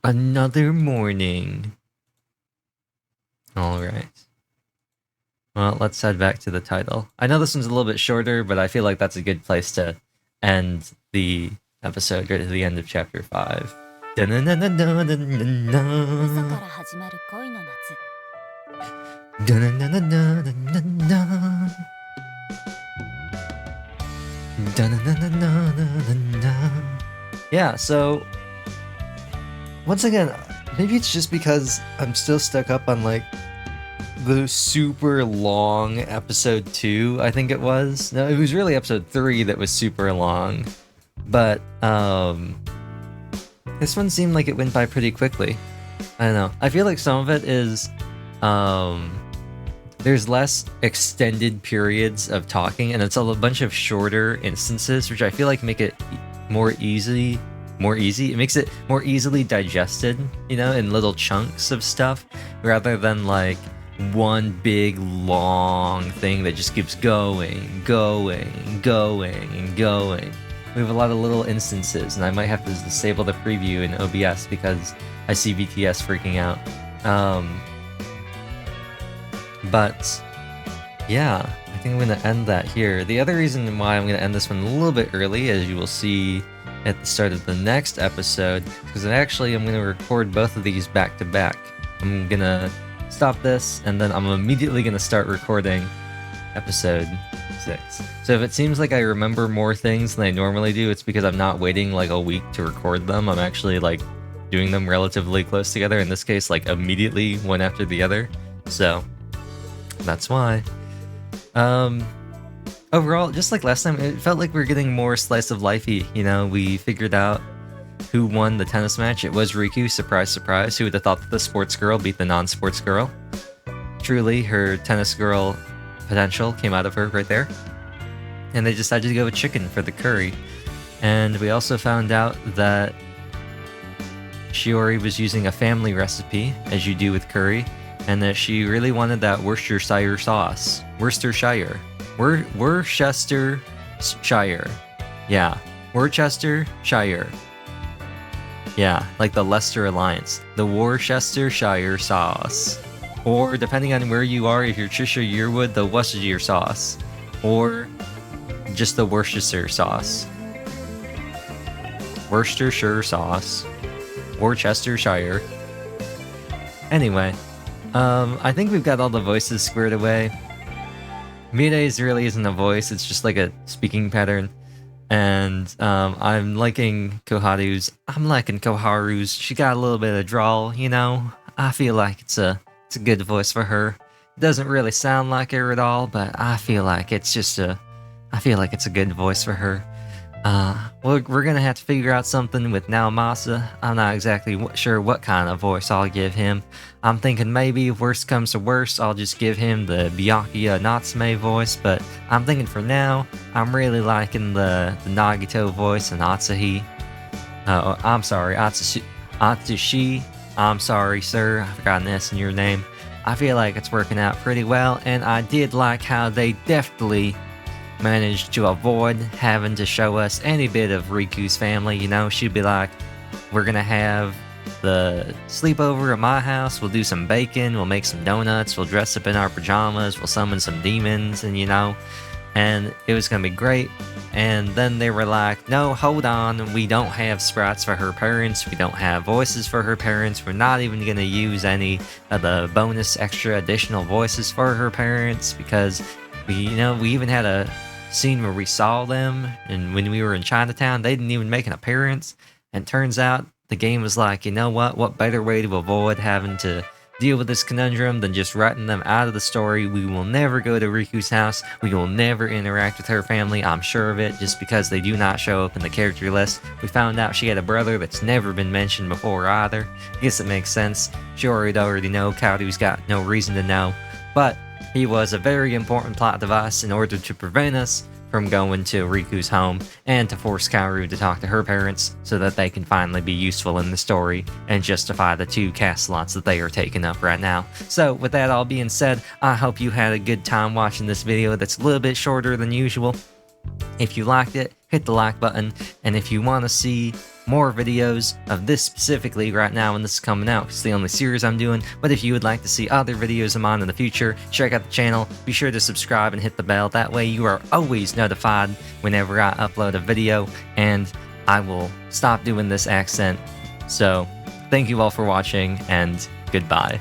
Another morning. Alright. Well, let's head back to the title. I know this one's a little bit shorter, but I feel like that's a good place to end the episode, right at the end of chapter 5. 嘘から始まる恋の夏。 Yeah, so once again, maybe it's just because I'm still stuck up on like the super long episode 2, I think it was. No, it was really episode 3 that was super long. But this one seemed like it went by pretty quickly. I don't know. I feel like some of it is there's less extended periods of talking, and it's a bunch of shorter instances, which I feel like make it more easy. It makes it more easily digested, you know, in little chunks of stuff, rather than like one big long thing that just keeps going. We have a lot of little instances, and I might have to disable the preview in OBS because I see BTS freaking out. But yeah, I think I'm going to end that here. The other reason why I'm going to end this one a little bit early, as you will see at the start of the next episode, because I'm going to record both of these back to back. I'm going to stop this, and then I'm immediately going to start recording episode 6. So if it seems like I remember more things than I normally do, it's because I'm not waiting like a week to record them. I'm actually like doing them relatively close together. In this case, like immediately one after the other. So that's why. Overall, just like last time, it felt like we were getting more slice of lifey. You know, we figured out who won the tennis match. It was Riku. Surprise, surprise. Who would have thought that the sports girl beat the non-sports girl? Truly, her tennis girl potential came out of her right there. And they decided to go with chicken for the curry. And we also found out that Shiori was using a family recipe, as you do with curry, and that she really wanted that Worcestershire sauce. Worcestershire. Worcestershire. Yeah. Worcestershire. Yeah, like the Leicester Alliance. The Worcestershire sauce. Or, depending on where you are, if you're Trisha Yearwood, the Worcestershire sauce. Or just the Worcestershire sauce. Worcestershire sauce. Worcestershire. Anyway, I think we've got all the voices squared away. Mire's really isn't a voice, it's just like a speaking pattern. And I'm liking Koharu's. She got a little bit of drawl, you know. I feel like it's a good voice for her. It doesn't really sound like her at all, but I feel like it's a good voice for her. We're gonna have to figure out something with Naomasa. I'm not exactly sure what kind of voice I'll give him. I'm thinking maybe if worst comes to worst, I'll just give him the Byakuya Natsume voice, but I'm thinking for now, I'm really liking the Nagito voice and Atsuhi. I'm sorry, Atsushi. I'm sorry, sir, I forgot an S in your name. I feel like it's working out pretty well, and I did like how they deftly managed to avoid having to show us any bit of Riku's family. You know, she'd be like, we're gonna have the sleepover at my house, we'll do some bacon, we'll make some donuts, we'll dress up in our pajamas, we'll summon some demons, and you know, and it was gonna be great. And then they were like, no, hold on, we don't have sprites for her parents, we don't have voices for her parents, we're not even gonna use any of the bonus extra additional voices for her parents, because we even had a scene where we saw them, and when we were in Chinatown, they didn't even make an appearance. And turns out the game was like, you know what better way to avoid having to deal with this conundrum than just writing them out of the story. We will never go to Riku's house, we will never interact with her family, I'm sure of it, just because they do not show up in the character list. We found out she had a brother that's never been mentioned before either. I guess it makes sense. Shiori would already know, Kaoru's got no reason to know, but he was a very important plot device in order to prevent us from going to Riku's home and to force Kaoru to talk to her parents so that they can finally be useful in the story and justify the 2 cast slots that they are taking up right now. So with that all being said, I hope you had a good time watching this video that's a little bit shorter than usual. If you liked it, hit the like button, and if you want to see more videos of this specifically right now when this is coming out, it's the only series I'm doing, but if you would like to see other videos of mine in the future, check out the channel, be sure to subscribe and hit the bell, that way you are always notified whenever I upload a video, and I will stop doing this accent. So, thank you all for watching, and goodbye.